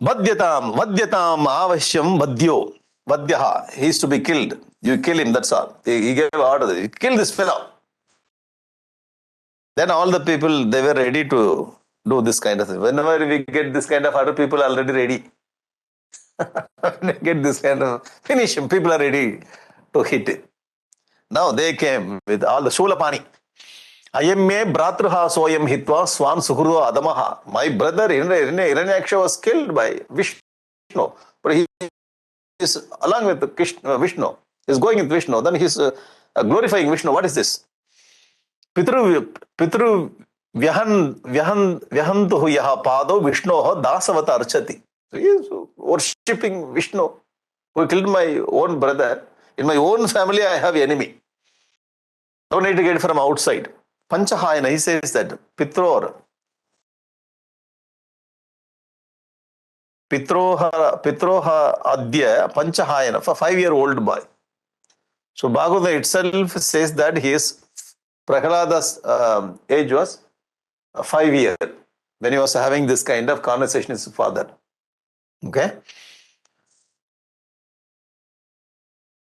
Vadyatam avashyam vadyo. Vadyaha. He is to be killed. You kill him, that's all. He gave order. You kill this fellow. Then all the people, they were ready to do this kind of thing. Whenever we get this kind of order, people are already ready. When we get this kind of finish him, people are ready to hit it. Now they came with all the Shulapani. Ayemme Bratruha Soyam Hitva Swan Suhruva Adamaha. My brother Hiranyaksha was killed by Vishnu. But he is along with Vishnu. He is going with Vishnu. Then he is glorifying Vishnu. What is this? Pitru Vyahantuhu Yaha Pado Vishnoha Dasavata Archati. So he is worshipping Vishnu, who killed my own brother. In my own family, I have enemy. Don't need to get it from outside. Panchahayana, he says that Pitroha Adya Panchahayana, for 5-year-old boy. So Bhagavatam itself says that his Prahlada's age was 5 years when he was having this kind of conversation with his father. Okay?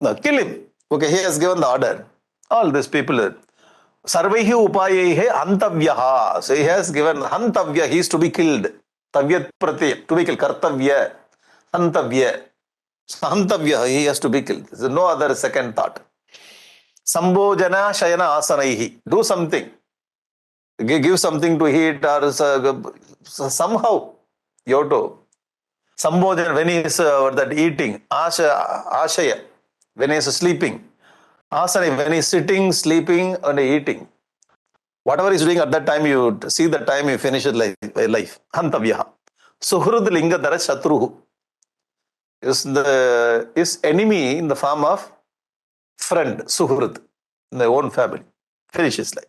Now kill him. Okay, he has given the order. All these people Sarvaihi upayehe antavyaha. So he has given hantavya, he is to be killed. Tavyat prati, to be killed. Kartavya, hantavya. So hantavya, he has to be killed. There is no other second thought. Sambhojana shayana asanaihi. Do something. Give something to eat or somehow you have to. Sambhojana, when he is eating. Ashaya, when he is sleeping. Asana, when he is sitting, sleeping, and eating. Whatever he is doing at that time, you see the time you finish his life. Hantavyaha. Suhrud lingadara shatruhu. Is enemy in the form of friend, Suhrud, in their own family. Finish his life.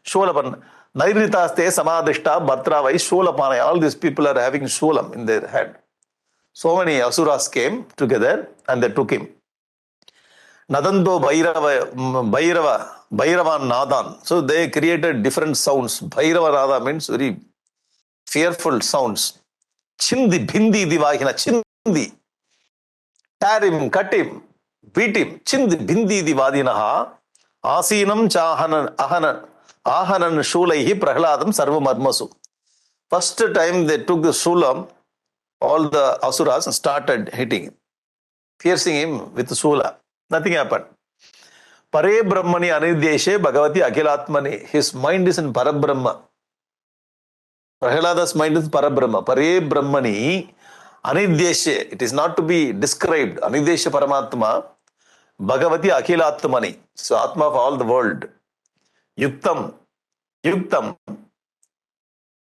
Sholapan. Nairitaste samadishta bhatravai Sholapana. All these people are having Sholam in their head. So many asuras came together and they took him. Nadando Bhairava Nadan. So they created different sounds. Bhairava Nada means very fearful sounds. Chindi, Bhindi Divahina, Chindi. Tear him, cut him, beat him. Chindi, Bhindi Divadinaha. Asinam Ahanan Shulaihi Prahladam Sarvamarmasu. First time they took the Shulam, all the asuras started hitting him, piercing him with the Shula. Nothing happened. Pare Brahmani Anidyeshe Bhagavati Akhilatmani. His mind is in Parabrahma. Prahlada's mind is Parabrahma. Pare Brahmani Anidyeshe. It is not to be described. Anidyeshe Paramatma. Bhagavati Akhilatmani. So Atma of all the world. Yukta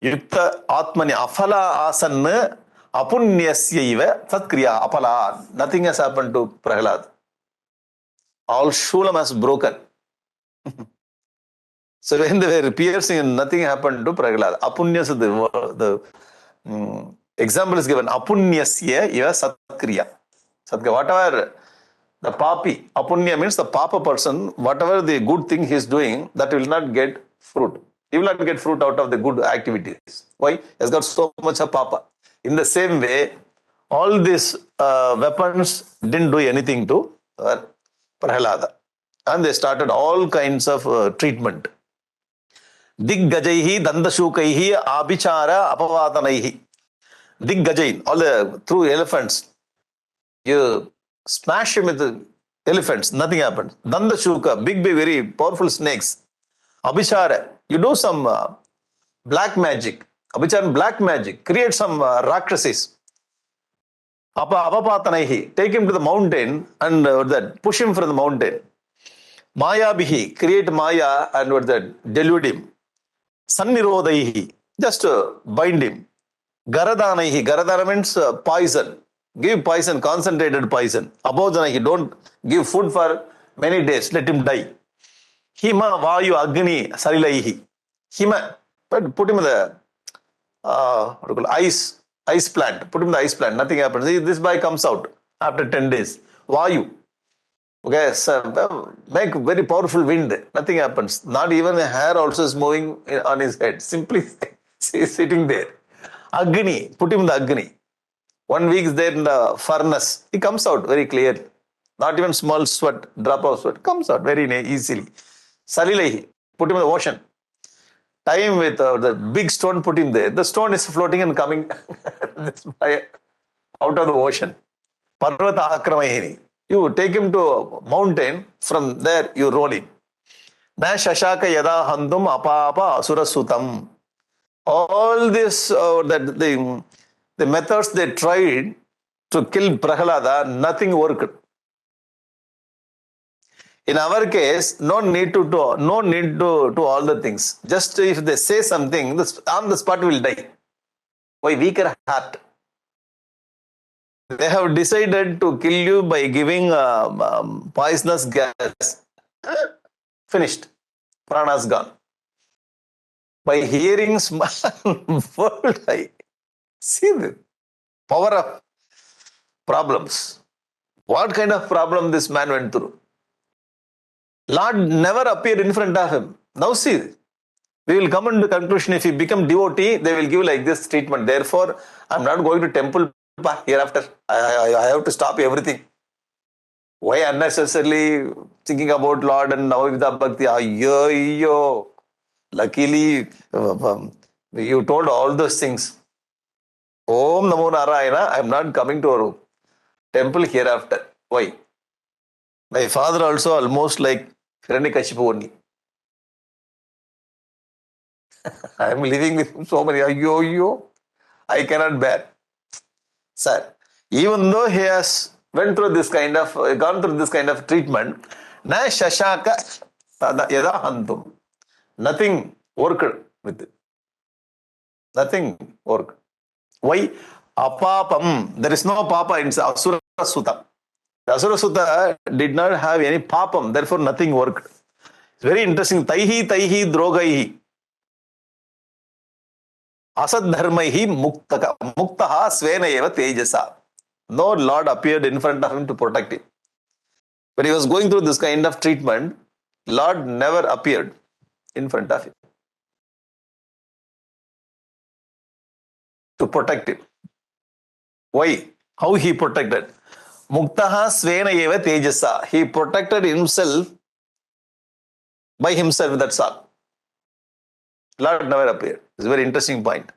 Atmani Afala Asanna Apunyasya Iva Satkriya Apala. Nothing has happened to Prahlada. All Shulam has broken. So when they were piercing, nothing happened to Prahlada. Apunyasya, the example is given. Apunyasya iva satkriya. Satkriya. Whatever the papi, apunya means the papa person, whatever the good thing he is doing, that will not get fruit. He will not get fruit out of the good activities. Why? He has got so much of papa. In the same way, all these weapons didn't do anything to Prahlada. And they started all kinds of treatment. Diggajaihi, Dandashukaihi, Abhichara, Apavatanaihi. Diggajain, all the through elephants. You smash him with the elephants, nothing happened. Dandashuka, big, very powerful snakes. Abhichara, you do some black magic. Abhichara, black magic. Create some rakshasis. Apapatanaihi, take him to the mountain and push him from the mountain. Maya bihi, create Maya and delude him. Sannirodaihi, just bind him. Garadanaihi, Garadana means poison. Give poison, concentrated poison. Abhojanaihi, don't give food for many days, let him die. Hima Vayu Agni Sarilaihi. Hima, but put him in the what do you call ice plant. Put him in the ice plant. Nothing happens. This boy comes out after 10 days. Vayu. Okay, so make very powerful wind. Nothing happens. Not even a hair also is moving on his head. Simply sitting there. Agni. Put him in the Agni. 1 week is there in the furnace. He comes out very clearly. Not even small sweat, drop of sweat. Comes out very easily. Salilahi. Put him in the ocean. Time with the big stone, put him there. The stone is floating and coming out of the ocean. Parvata Akramahini. You take him to a mountain, from there you roll him. Na shashaka yada handum apapa asura sutam. All this, the methods they tried to kill Prahalada, nothing worked. In our case, no need to do all the things. Just if they say something, on the spot will die. Why? Weaker heart. They have decided to kill you by giving poisonous gas. Finished. Prana's gone. By hearing small world, I see the power of problems. What kind of problem this man went through? Lord never appeared in front of him. Now see, we will come into conclusion, if you become devotee, they will give like this treatment. Therefore, I'm not going to temple hereafter. I have to stop everything. Why unnecessarily thinking about Lord and Navavidha Bhakti? Ayyo. Luckily, you told all those things. Om Namo Narayana, I'm not coming to a temple hereafter. Why? My father also almost like Hiranyakashipu only. I am living with him so many. Ayyo. I cannot bear. Sir, even though he has gone through this kind of treatment, na shashaka yada handum. Nothing worked with it. Nothing worked. Why? Apapam. There is no papa in Asura Sutta. The Asura Sutta did not have any papam, therefore nothing worked. It's very interesting. Taihi drogaihi. Asad dharmaihi muktaha svena eva tejasa. No Lord appeared in front of him to protect him. When he was going through this kind of treatment, Lord never appeared in front of him to protect him. Why? How he protected? Muktaha svena eva tejasa. He protected himself by himself, that's all. Lord never appeared. It's a very interesting point.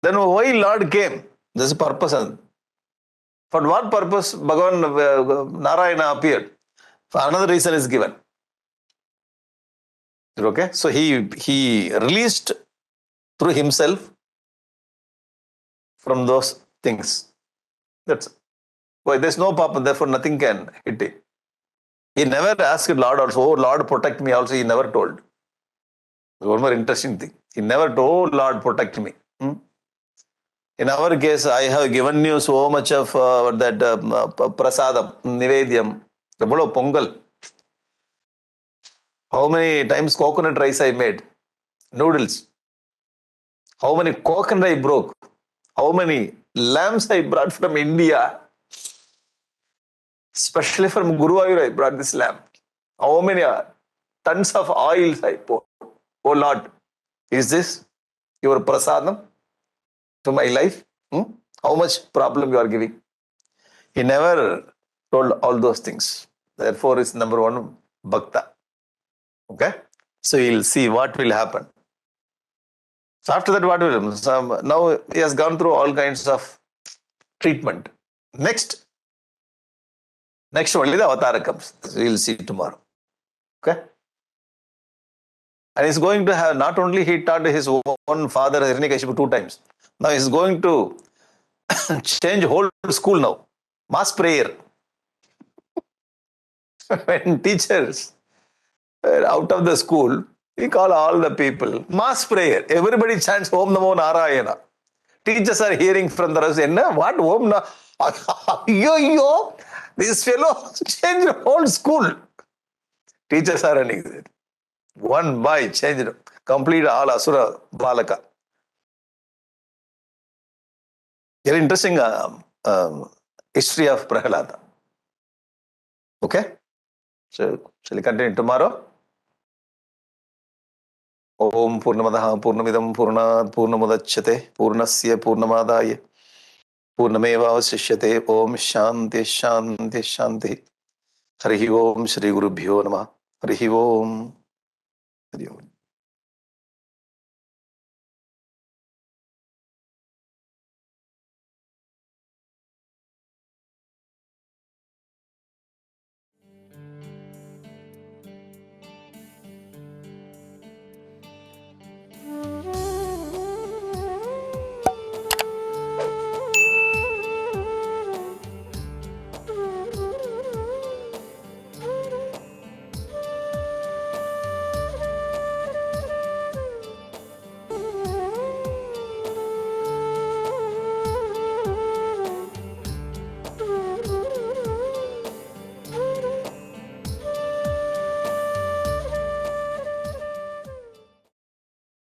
Then why Lord came? There's a purpose. For what purpose Bhagavan Narayana appeared? For another reason is given. Okay? So he released through himself from those things. That's why there's no papa, therefore nothing can hit him. He never asked Lord also, oh Lord protect me also, he never told. One more interesting thing. He never told, oh Lord protect me. In our case, I have given you so much of that prasadam, nivedyam, the pongal. How many times coconut rice I made? Noodles. How many coconut I broke? How many lambs I brought from India? Especially from Guruvayur I brought this lamb. How many tons of oils I poured? Oh Lord, is this your prasadam to my life? How much problem you are giving? He never told all those things. Therefore, it's number one, bhakta. Okay? So you'll see what will happen. So after that, what will happen? So now he has gone through all kinds of treatment. Next only the avatar comes. So you'll see tomorrow. Okay? And he's going to have, not only he taught his own father Hiranyakashipu 2 times. Now he's going to change whole school now. Mass prayer. When teachers were out of the school, he called all the people. Mass prayer. Everybody chants Om Namo Narayana. Teachers are hearing from the rest. What? Om Yo. This fellow changed whole school. Teachers are running there. One boy changed complete all Asura Balaka. Very interesting history of Prahalada. Okay? So, shall we continue tomorrow? Om Purnamadaha Purnamidam Purnad Purnamudachyate Purnasya Purnamadaya Purnameva Vasishyate Om Shanti Shanti Shanti Harihi Om Shri Gurubhyo Namah Harihi Om Harihi Om